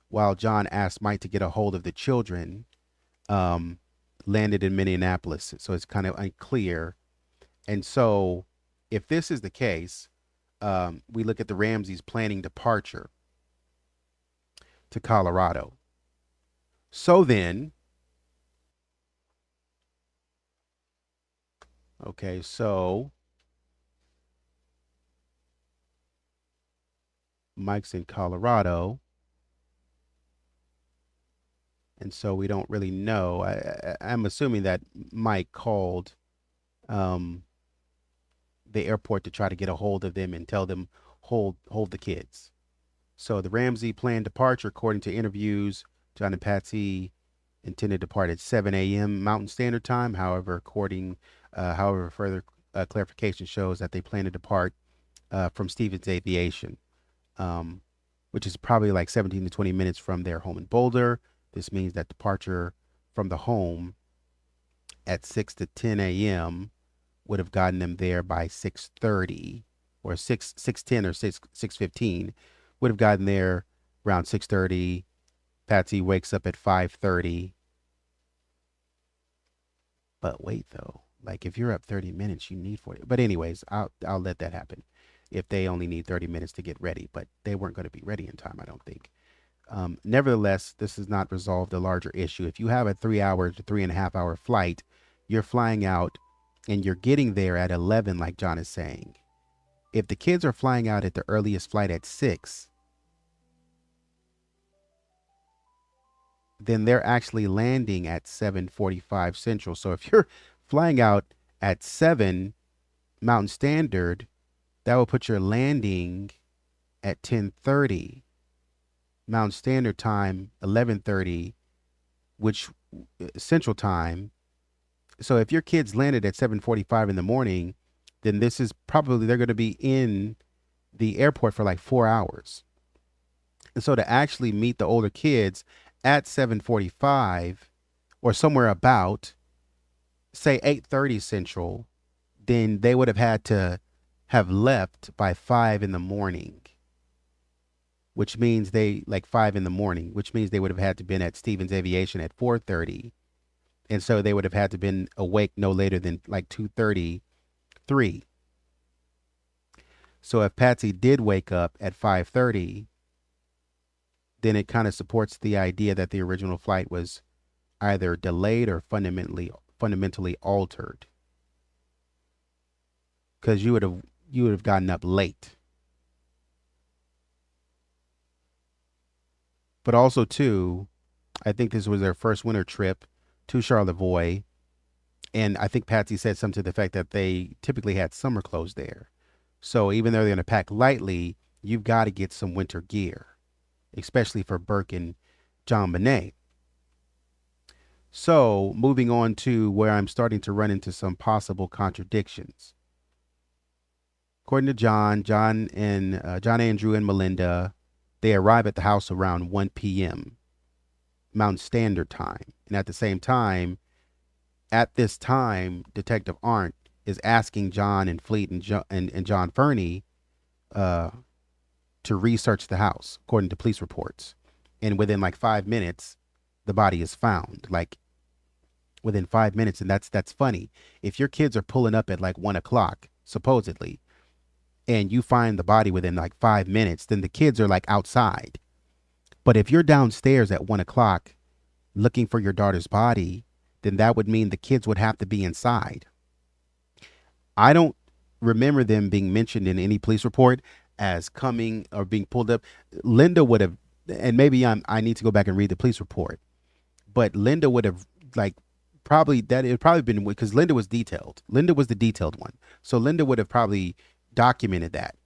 while John asked Mike to get a hold of the children, landed in Minneapolis. So it's kind of unclear. And so if this is the case, we look at the Ramseys planning departure to Colorado. So then, okay, so Mike's in Colorado. And so we don't really know. I'm assuming that Mike called the airport to try to get a hold of them and tell them hold the kids. So the Ramsey planned departure, according to interviews, John and Patsy intended to depart at 7 a.m. Mountain Standard Time. However, further clarification shows that they plan to depart from Stevens Aviation, which is probably like 17 to 20 minutes from their home in Boulder. This means that departure from the home at 6 to 10 a.m. would have gotten them there by 6:30 or 6:10 or 6:15, would have gotten there around 6:30. Patsy wakes up at 5:30. But wait, though, like if you're up 30 minutes, you need 40. But anyways, I'll let that happen if they only need 30 minutes to get ready. But they weren't going to be ready in time, I don't think. Nevertheless, this does not resolve the larger issue. If you have a 3-hour to 3.5 hour flight, you're flying out and you're getting there at 11, like John is saying. If the kids are flying out at the earliest flight at 6, then they're actually landing at 7:45 Central. So if you're flying out at 7 Mountain Standard, that will put your landing at 10:30 Mountain Standard Time, 11:30, which Central Time. So if your kids landed at 7:45 in the morning, then this is probably, they're going to be in the airport for like 4 hours. And so to actually meet the older kids at 7:45 or somewhere about, say 8:30 Central, then they would have had to have left by 5 in the morning, which means like 5 in the morning, which means they would have had to been at Stevens Aviation at 4:30. And so they would have had to been awake no later than like 2:33. So if Patsy did wake up at 5:30, then it kind of supports the idea that the original flight was either delayed or fundamentally altered, because you would have gotten up late. But also too, I think this was their first winter trip to Charlevoix, and I think Patsy said something to the fact that they typically had summer clothes there. So even though they're going to pack lightly, you've got to get some winter gear, especially for Burke and JonBenet. So moving on to where I'm starting to run into some possible contradictions. According to John Andrew and Melinda, they arrive at the house around 1 p.m. Mountain Standard Time. And at the same time, at this time, Detective Arndt is asking John and Fleet and John Fernie to research the house, according to police reports. And within like 5 minutes, the body is found. Like within 5 minutes. And that's funny. If your kids are pulling up at like 1 o'clock, supposedly, and you find the body within like 5 minutes, then the kids are like outside. But if you're downstairs at 1 o'clock looking for your daughter's body, then that would mean the kids would have to be inside. I don't remember them being mentioned in any police report as coming or being pulled up. Linda would have, and maybe I need to go back and read the police report, but Linda would have like probably that it probably been because Linda was detailed. Linda was the detailed one. So Linda would have probably documented that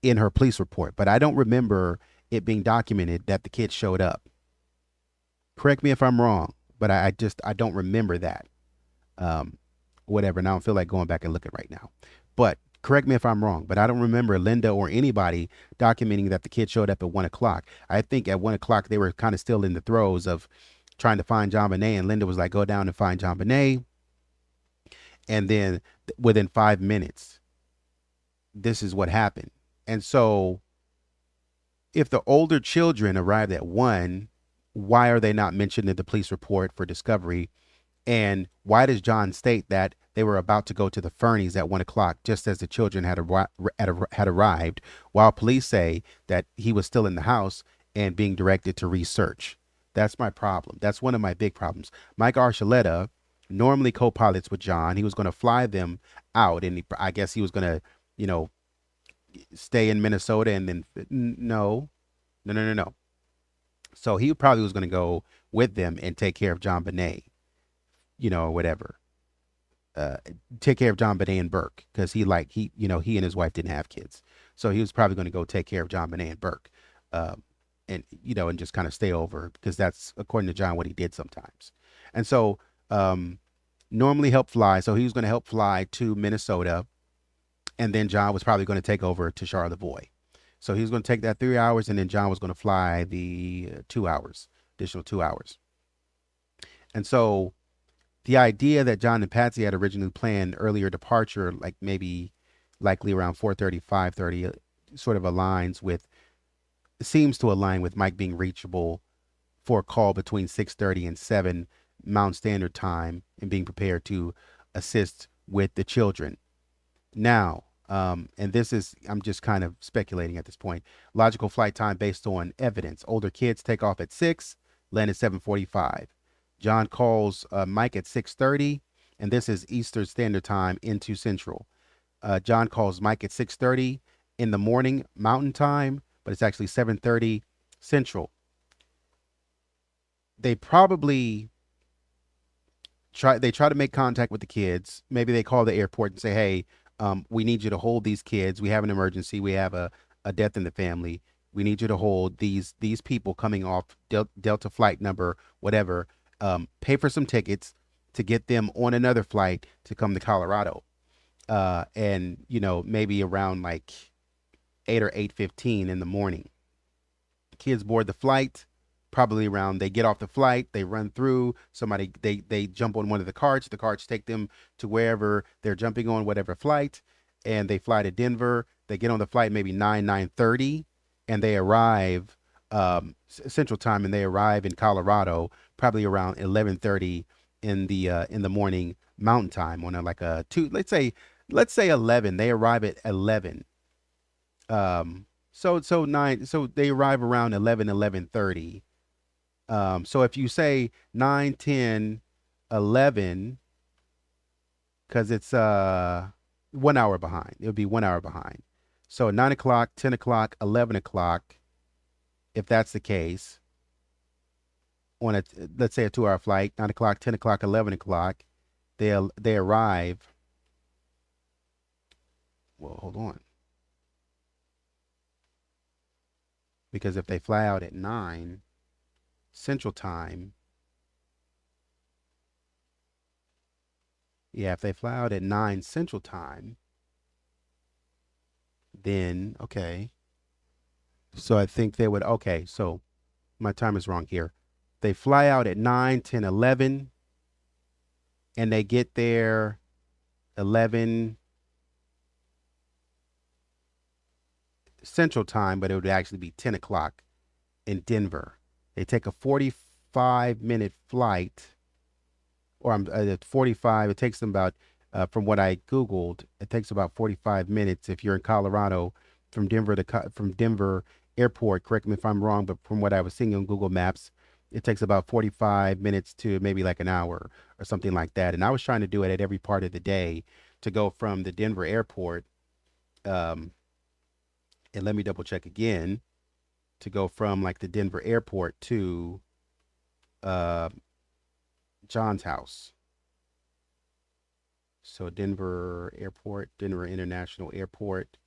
in her police report, but I don't remember it being documented that the kids showed up. Correct me if I'm wrong, but I don't remember that. Um, Whatever. And I don't feel like going back and looking right now. But correct me if I'm wrong, but I don't remember Linda or anybody documenting that the kids showed up at 1 o'clock. I think at 1 o'clock they were kind of still in the throes of trying to find JonBenet, and Linda was like, "Go down and find JonBenet." And then within 5 minutes, this is what happened. And so if the older children arrived at 1, why are they not mentioned in the police report for discovery? And why does John state that they were about to go to the Fernies at 1 o'clock, just as the children had arrived, while police say that he was still in the house and being directed to research? That's my problem. That's one of my big problems. Mike Archuleta normally co-pilots with John. He was going to fly them out, and I guess he was going to, you know, stay in Minnesota, and then no, no, no, no, no. So he probably was going to go with them and take care of JonBenet, or whatever. Uh, Take care of JonBenet and Burke, because he and his wife didn't have kids, so he was probably going to go take care of JonBenet and Burke, um, and just kind of stay over, because that's, according to John, what he did sometimes. And so normally help fly. So he was going to help fly to Minnesota, and then John was probably going to take over to Charlevoix. So he was going to take that 3 hours, and then John was going to fly the 2 hours, additional 2 hours. And so the idea that John and Patsy had originally planned earlier departure, like maybe likely around 4:30, 5:30, sort of seems to align with Mike being reachable for a call between 6:30 and 7 Mountain Standard Time, and being prepared to assist with the children. Now, and this is, I'm just kind of speculating at this point, logical flight time based on evidence. Older kids take off at 6, land at 7:45. John calls Mike at 6:30, and this is Eastern Standard Time into Central. John calls Mike at 6:30 in the morning Mountain Time, but it's actually 7:30 Central. They probably try to make contact with the kids. Maybe they call the airport and say, "Hey, we need you to hold these kids. We have an emergency. We have a death in the family. We need you to hold these people coming off Delta flight number whatever. Pay for some tickets to get them on another flight to come to Colorado." And maybe around like 8 or 8:15 in the morning, kids board the flight. Probably around, they get off the flight, they run through somebody, they jump on one of the carts. The carts take them to wherever they're jumping on, whatever flight, and they fly to Denver. They get on the flight maybe 9:30, and they arrive Central Time, and they arrive in Colorado probably around 11:30 in the morning Mountain Time, on like a two, let's say 11. They arrive at 11. So 9, so they arrive around 11:30. So if you say 9, 10, 11, because it's 1 hour behind, it would be 1 hour behind. So 9 o'clock, 10 o'clock, 11 o'clock, if that's the case, on let's say a 2 hour flight, 9 o'clock, 10 o'clock, 11 o'clock, they arrive. Well, hold on. Because if they fly out at 9 Central Time, yeah, if they fly out at 9 Central Time, then, okay. So I think they would, okay, so my time is wrong here. They fly out at 9, 10, 11, and they get there 11 Central Time, but it would actually be 10 o'clock in Denver. They take a 45-minute flight, or 45. It takes them about, from what I Googled, it takes about 45 minutes if you're in Colorado from Denver Airport. Correct me if I'm wrong, but from what I was seeing on Google Maps, it takes about 45 minutes to maybe like an hour or something like that. And I was trying to do it at every part of the day to go from the Denver airport. And let me double check again, to go from like the Denver airport to John's house. So Denver Airport, Denver International Airport,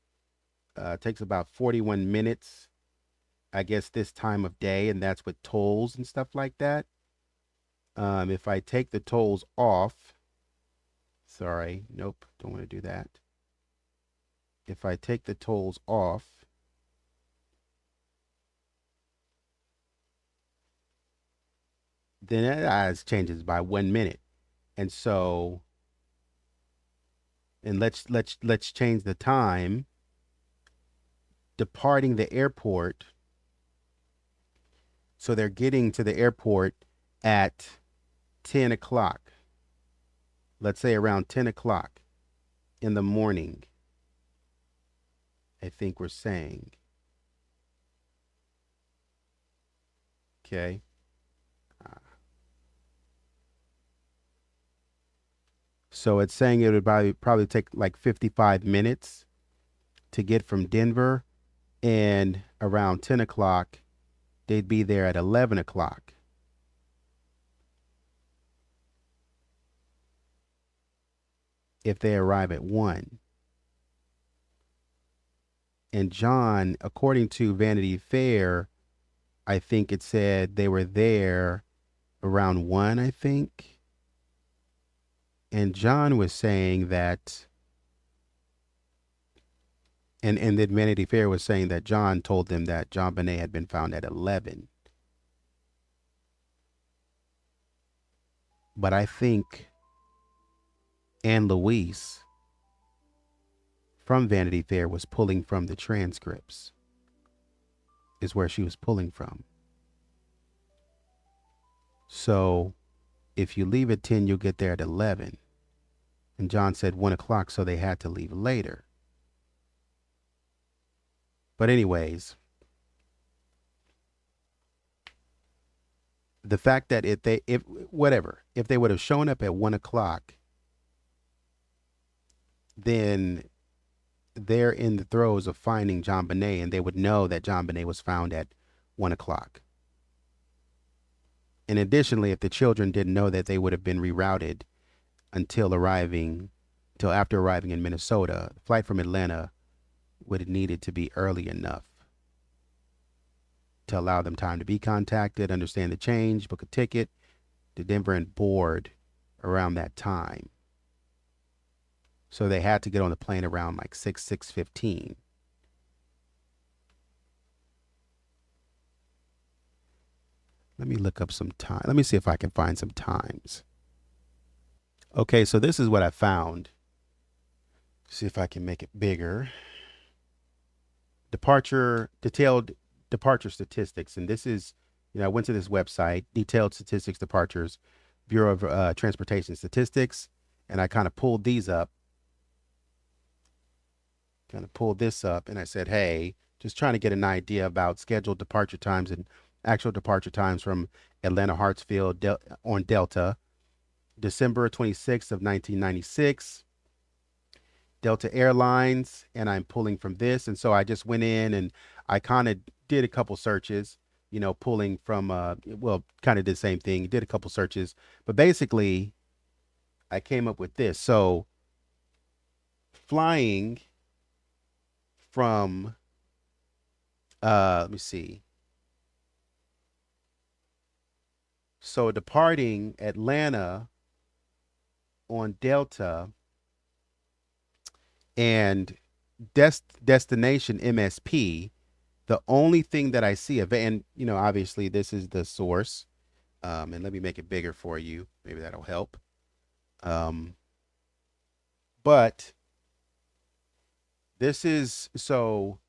takes about 41 minutes I guess, this time of day, and that's with tolls and stuff like that. If I take the tolls off, sorry, nope, don't want to do that. If I take the tolls off, then it changes by 1 minute. And so, and let's change the time. Departing the airport, so they're getting to the airport at 10 o'clock. Let's say around 10 o'clock in the morning, I think we're saying. Okay. So it's saying it would probably take like 55 minutes to get from Denver, and around 10 o'clock, they'd be there at 11 o'clock. If they arrive at 1. And John, according to Vanity Fair, I think it said they were there around 1, I think. And John was saying that, and then Vanity Fair was saying that John told them that JonBenet had been found at 11. But I think Anne Louise from Vanity Fair was pulling from the transcripts, is where she was pulling from. So if you leave at 10, you'll get there at 11. And John said 1 o'clock, so they had to leave later. But anyways, the fact that if they would have shown up at 1 o'clock, then they're in the throes of finding JonBenet, and they would know that JonBenet was found at 1 o'clock. And additionally, if the children didn't know that, they would have been rerouted until after arriving in Minnesota. The flight from Atlanta would have needed to be early enough to allow them time to be contacted, understand the change, book a ticket to Denver, and board around that time. So they had to get on the plane around like 6:15. Let me look up some time. Let me see if I can find some times. Okay, so this is what I found. See if I can make it bigger. Detailed departure statistics. And this is, I went to this website, Detailed Statistics Departures, Bureau of Transportation Statistics, and I kind of pulled these up. Kind of pulled this up, and I said, hey, just trying to get an idea about scheduled departure times and actual departure times from Atlanta Hartsfield on Delta, December 26th of 1996, Delta Airlines, and I'm pulling from this. And so I just went in and I kind of did a couple searches, pulling from, kind of did the same thing, did a couple searches, but basically I came up with this. So flying from, let me see. So departing Atlanta on Delta and destination MSP, the only thing that I see of, and obviously this is the source, and let me make it bigger for you. Maybe that'll help. But this is, so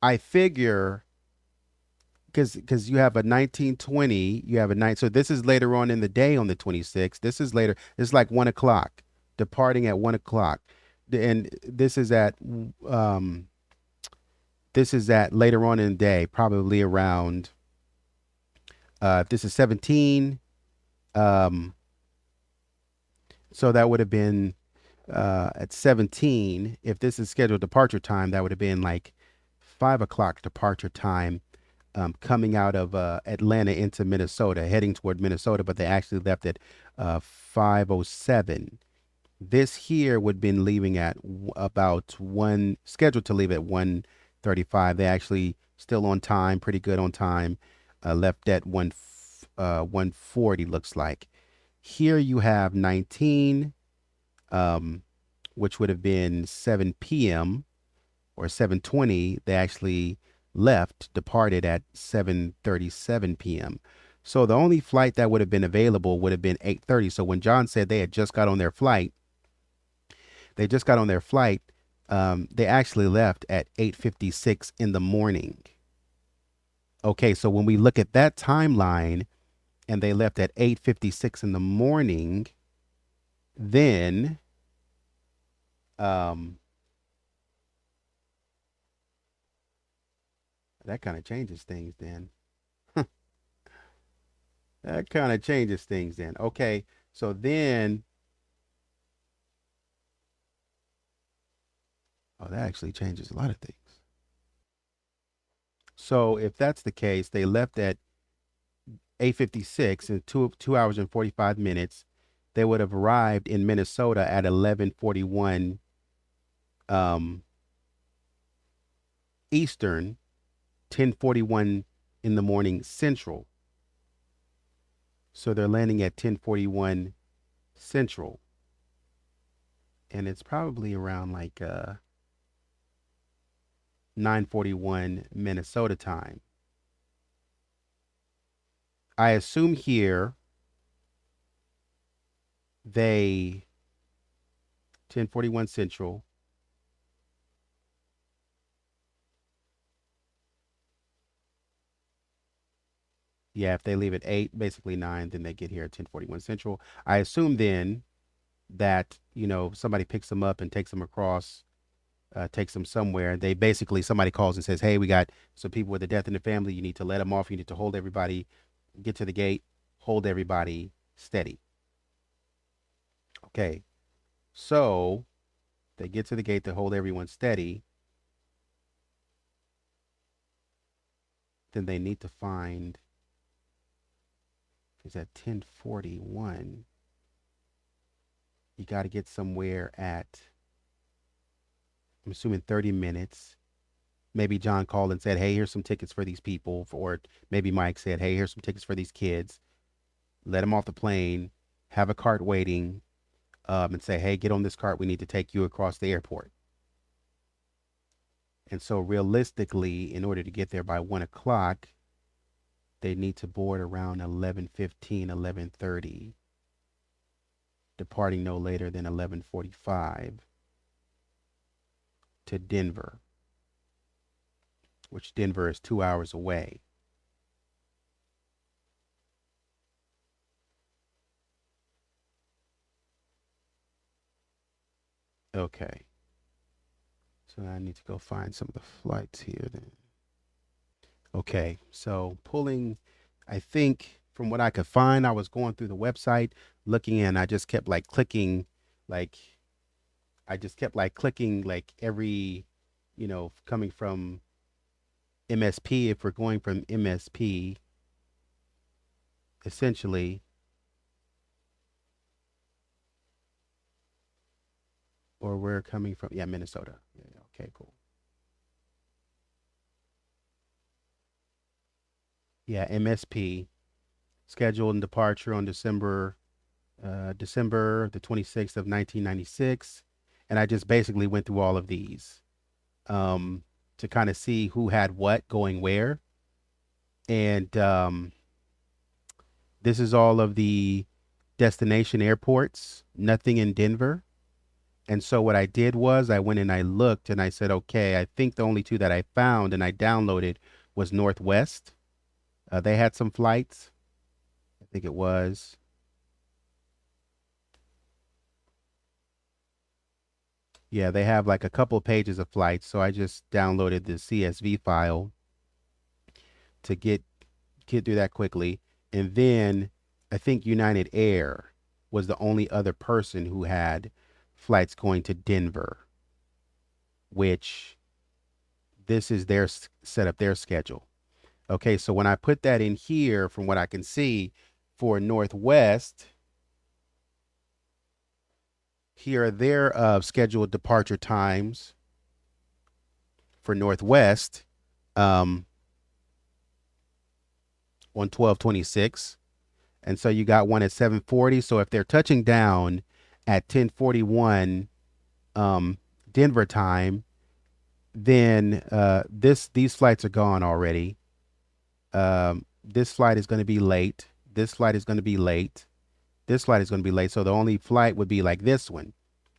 I figure, because you have a 1920, you have a night. So this is later on in the day on the 26th. This is later. It's like 1 o'clock, departing at 1 o'clock. And this is at later on in the day, probably around, if this is 17, so that would have been at 17. If this is scheduled departure time, that would have been like 5 o'clock departure time, coming out of Atlanta into Minnesota, heading toward Minnesota, but they actually left at 5:07. This here would have been leaving at about scheduled to leave at 1:10 35. They actually still on time, pretty good on time. Left at 140 looks like. Here you have 19, which would have been 7 p.m. or 7:20. They actually departed at 7:37 p.m. So the only flight that would have been available would have been 8:30. So when John said they had just got on their flight, they just got on their flight. They actually left at 8:56 in the morning. Okay, so when we look at that timeline and they left at 8:56 in the morning, then that kind of changes things then. That kind of changes things then. Okay, so then, oh, that actually changes a lot of things. So if that's the case, they left at 8:56 in 2 hours and 45 minutes. They would have arrived in Minnesota at 11:41 Eastern, 10:41 in the morning Central. So they're landing at 10:41 Central. And it's probably around like 9:41 Minnesota time. I assume here they 10:41 Central. Yeah, if they leave at 8, basically 9, then they get here at 10:41 Central. I assume then that, somebody picks them up and takes them across, takes them somewhere. They basically, somebody calls and says, hey, we got some people with a death in the family. You need to let them off. You need to hold everybody, get to the gate, hold everybody steady. Okay. So they get to the gate to hold everyone steady. Then they need to find, is at 10:41. You got to get somewhere at, I'm assuming 30 minutes. Maybe John called and said, hey, here's some tickets for these people. Or maybe Mike said, hey, here's some tickets for these kids. Let them off the plane, have a cart waiting, and say, hey, get on this cart. We need to take you across the airport. And so realistically, in order to get there by 1 o'clock, they need to board around 11:15, 11:30, departing no later than 11:45 to Denver, which Denver is 2 hours away. Okay. So I need to go find some of the flights here then. Okay, so pulling, I think from what I could find, I was going through the website looking and I just kept like clicking, like, every, coming from MSP. If we're going from MSP, essentially, or we're coming from, yeah, Minnesota. Yeah, okay, cool. Yeah, MSP, scheduled and departure on December the 26th of 1996. And I just basically went through all of these to kind of see who had what going where. And this is all of the destination airports, nothing in Denver. And so what I did was I went and I looked and I said, okay, I think the only two that I found and I downloaded was Northwest. They had some flights. I think it was. Yeah, they have like a couple of pages of flights. So I just downloaded the CSV file to get through that quickly. And then I think United Air was the only other person who had flights going to Denver, which this is their set up their schedule. Okay, so when I put that in here, from what I can see for Northwest, here are their scheduled departure times for Northwest on 1226. And so you got one at 740. So if they're touching down at 1041 Denver time, then these flights are gone already. This flight is going to be late. This flight is going to be late. This flight is going to be late. So the only flight would be like this one.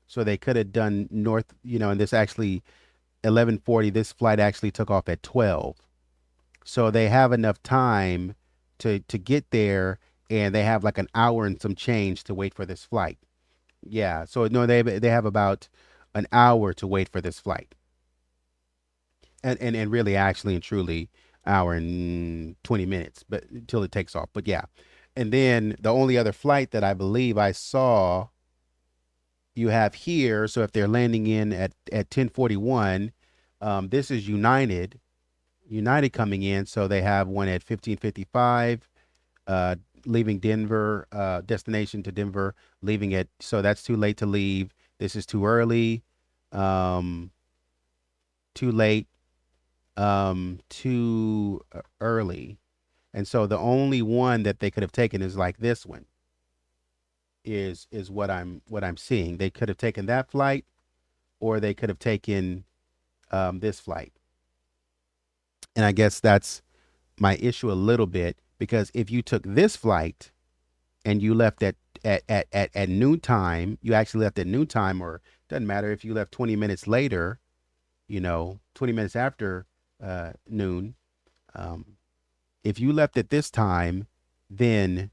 So they could have done north, and this actually 1140, this flight actually took off at 12. So they have enough time to get there, and they have like an hour and some change to wait for this flight. Yeah. So no, they have about an hour to wait for this flight. And really actually and truly hour and 20 minutes, but until it takes off. But yeah. And then the only other flight that I believe I saw you have here. So if they're landing in at 1041, this is United coming in. So they have one at 1555, leaving Denver, destination to Denver, leaving it. So that's too late to leave. This is too early, too late, too early. And so the only one that they could have taken is like this one is what I'm seeing. They could have taken that flight, or they could have taken this flight. And I guess that's my issue a little bit, because if you took this flight and you left at noontime, you actually left at noontime, or doesn't matter if you left 20 minutes later, 20 minutes after noon. If you left at this time, then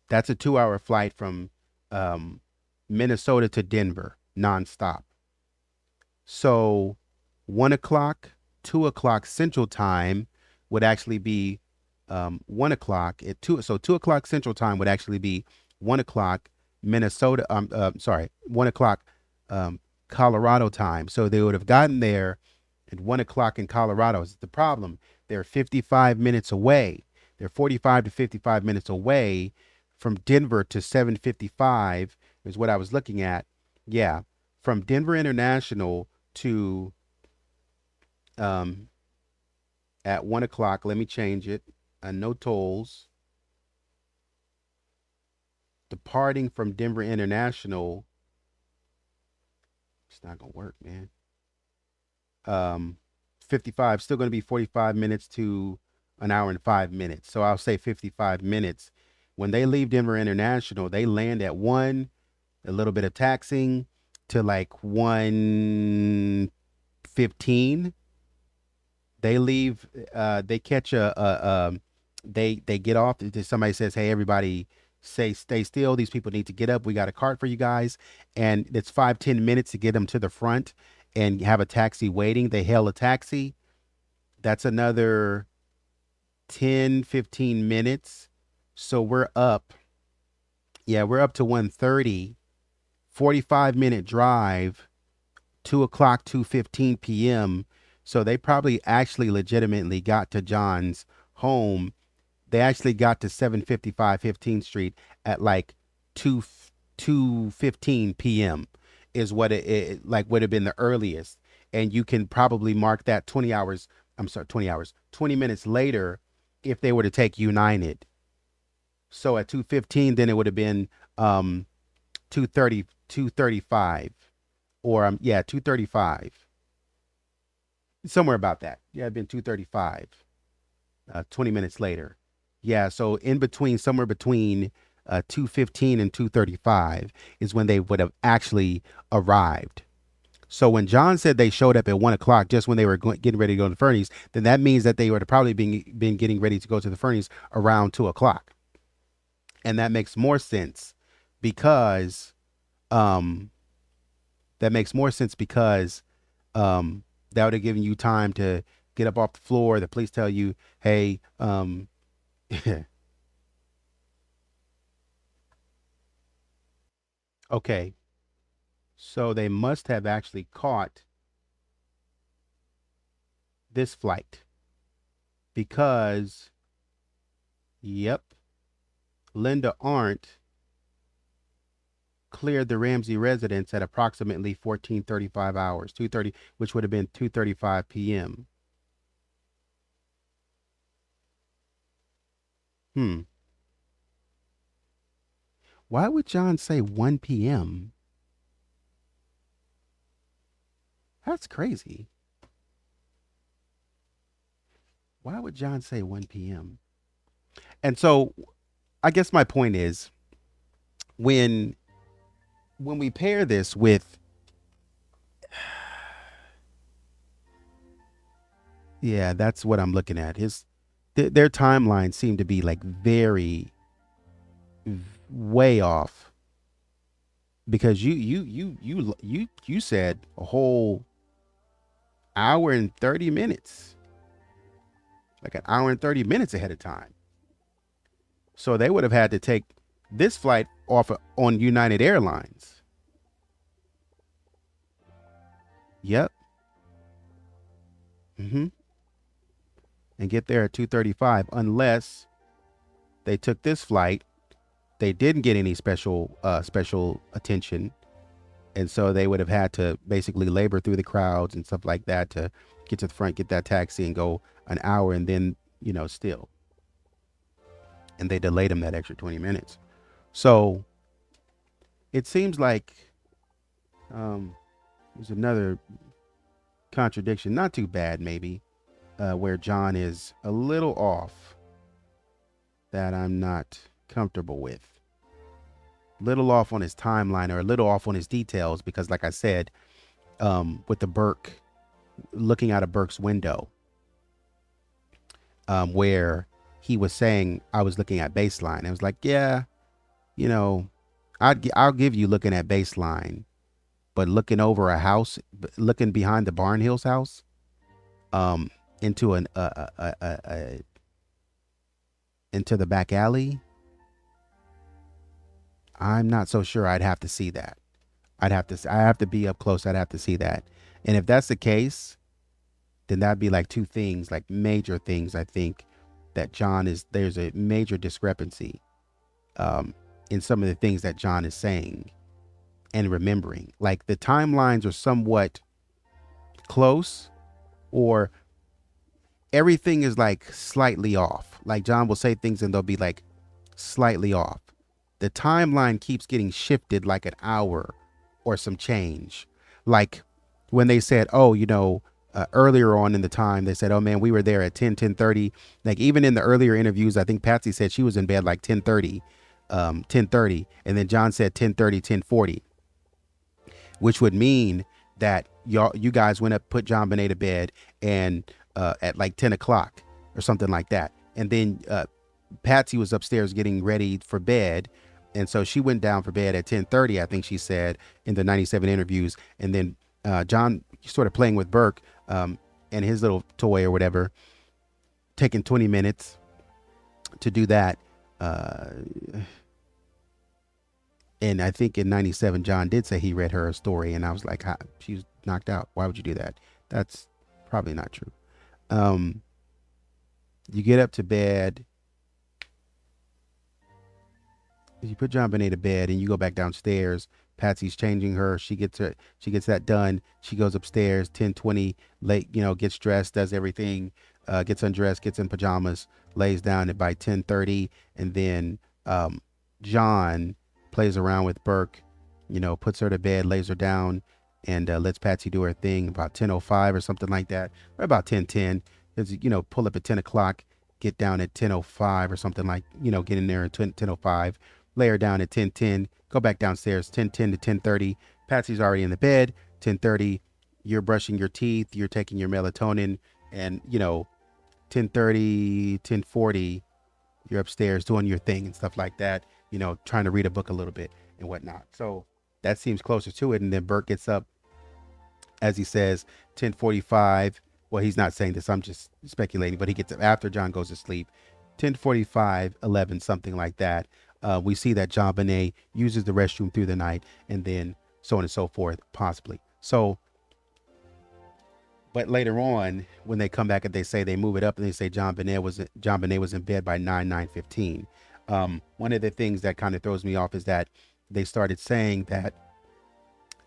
that's a 2-hour flight from Minnesota to Denver, nonstop. So 1 o'clock, 2 o'clock Central Time would actually be 1 o'clock at 2. So 2 o'clock Central Time would actually be 1 o'clock Minnesota. 1 o'clock Colorado time. So they would have gotten there at 1 o'clock in Colorado. Is the problem? They're 55 minutes away. They're 45 to 55 minutes away from Denver to 755 is what I was looking at. Yeah. From Denver International to at 1 o'clock, let me change it. No tolls. Departing from Denver International. It's not gonna work, man. 55, still gonna be 45 minutes to an hour and 5 minutes. So I'll say 55 minutes. When they leave Denver International, they land at 1, a little bit of taxing to like 1:15. They leave, they catch they get off. Somebody says, hey, everybody stay still. These people need to get up. We got a cart for you guys. And it's 5-10 minutes to get them to the front and have a taxi waiting. They hail a taxi. That's another 10-15 minutes. So we're up. Yeah, we're up to 1:30, 45-minute drive, 2 o'clock, 2:15 p.m. So they probably actually legitimately got to John's home. They actually got to 755 15th Street at like 2:15 p.m. is what it like would have been the earliest. And you can probably mark that 20 minutes later if they were to take United. So at 2:15, then it would have been 2:30, 2:35, or 2:35. Somewhere about that. Yeah, it'd been 2:35. 20 minutes later. Yeah, so in between, somewhere between 2:15 and 2:35 is when they would have actually arrived. So when John said they showed up at 1 o'clock, just when they were getting ready to go to the furnace, then that means that they would have probably been getting ready to go to the furnace around 2 o'clock. And that makes more sense because that would have given you time to get up off the floor. The police tell you, hey, okay, so they must have actually caught this flight because, yep, Linda Arndt cleared the Ramsey residence at approximately 14:35 hours, 2:30, which would have been 2:35 p.m. Hmm. Why would John say 1 p.m.? That's crazy. Why would John say 1 p.m.? And so I guess my point is when we pair this with, yeah, that's what I'm looking at. Their timelines seem to be like very way off because you said a whole hour and 30 minutes, like an hour and 30 minutes ahead of time. So they would have had to take this flight off on United Airlines. Yep. Mm-hmm. And get there at 2:35 unless they took this flight. They didn't get any special attention, and so they would have had to basically labor through the crowds and stuff like that to get to the front, get that taxi, and go an hour, and then still, and they delayed them that extra 20 minutes. So it seems like there's another contradiction, not too bad maybe, where John is a little off that I'm not comfortable with. Little off on his timeline or a little off on his details because, like I said, with the Burke, looking out of Burke's window, where he was saying, I was looking at baseline. I was like, yeah, I'll give you looking at baseline, but looking over a house, looking behind the Barnhill's house, into into the back alley, I'm not so sure I'd have to see that. I have to be up close. I'd have to see that. And if that's the case, then that'd be like two things, like major things. I think that there's a major discrepancy in some of the things that John is saying and remembering. Like the timelines are somewhat close, or everything is like slightly off. Like John will say things and they'll be like slightly off. The timeline keeps getting shifted like an hour or some change. Like when they said, oh, earlier on in the time, they said, oh man, we were there at 10:30. Like even in the earlier interviews, I think Patsy said she was in bed like 10:30. And then John said 10:30, 10:40, which would mean that you guys went up, put JonBenet to bed, and at like 10 o'clock or something like that. And then Patsy was upstairs getting ready for bed. And so she went down for bed at 10:30, I think she said in the 97 interviews. And then John sort of playing with Burke and his little toy or whatever, taking 20 minutes to do that. And I think in 97, John did say he read her a story. And I was like, she's knocked out. Why would you do that? That's probably not true. You get up to bed. You put JonBenet to bed and you go back downstairs. Patsy's changing her. She gets that done. She goes upstairs, 10:20, late, gets dressed, does everything, gets undressed, gets in pajamas, lays down at by 10:30. And then John plays around with Burke, puts her to bed, lays her down, and lets Patsy do her thing about 10:05 or something like that, or about 10:10. Pull up at 10 o'clock, get down at 10:05 or something like, get in there at 10:05. Lay her down at 10:10, go back downstairs, 10:10 to 10:30. Patsy's already in the bed. 10:30, you're brushing your teeth, you're taking your melatonin, and 10:30, 10:40, you're upstairs doing your thing and stuff like that, trying to read a book a little bit and whatnot. So that seems closer to it. And then Burke gets up, as he says, 10:45. Well, he's not saying this, I'm just speculating, but he gets up after John goes to sleep, 10:45, 11, something like that. We see that JonBenet uses the restroom through the night, and then so on and so forth, possibly. So, but later on, when they come back and they say they move it up and they say JonBenet was in bed by 9:15. One of the things that kind of throws me off is that they started saying that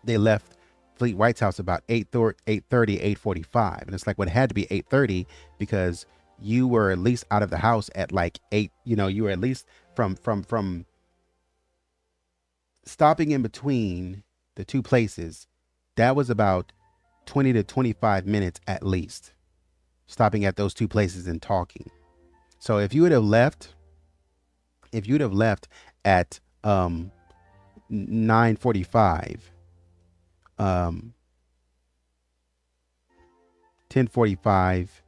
they left Fleet White's house about 8:30, 8:45. And it's like, well, it had to be 8:30 because you were at least out of the house at like 8, you were at least from stopping in between the two places. That was about 20 to 25 minutes at least, stopping at those two places and talking. So if you would have left at 9:45, 10:45,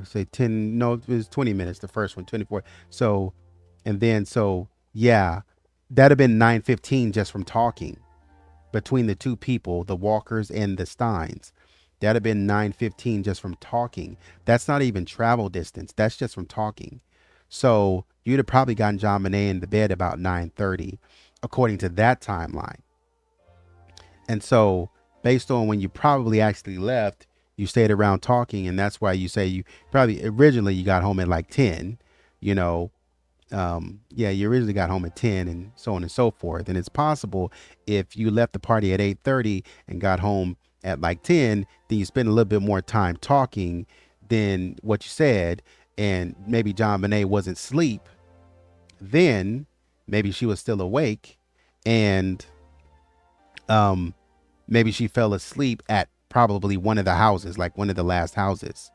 say 10, no, it was 20 minutes, the first one, 24. So, and then, so yeah, that'd have been 9:15 just from talking between the two people, the Walkers and the Steins. That'd have been 9:15 just from talking. That's not even travel distance. That's just from talking. So you'd have probably gotten JonBenet in the bed about 9:30, according to that timeline. And so based on when you probably actually left, you stayed around talking. And that's why you say you probably originally you got home at like 10, you originally got home at 10 and so on and so forth. And it's possible if you left the party at 8:30 and got home at like 10, then you spend a little bit more time talking than what you said. And maybe JonBenet wasn't asleep. Then maybe she was still awake, and maybe she fell asleep at probably one of the houses, like one of the last houses.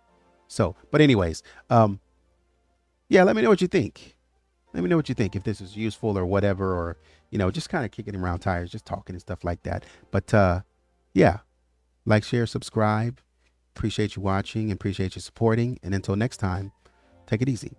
So, but anyways, let me know what you think. Let me know what you think, if this is useful or whatever, or, just kind of kicking around tires, just talking and stuff like that. But like, share, subscribe. Appreciate you watching and appreciate you supporting. And until next time, take it easy.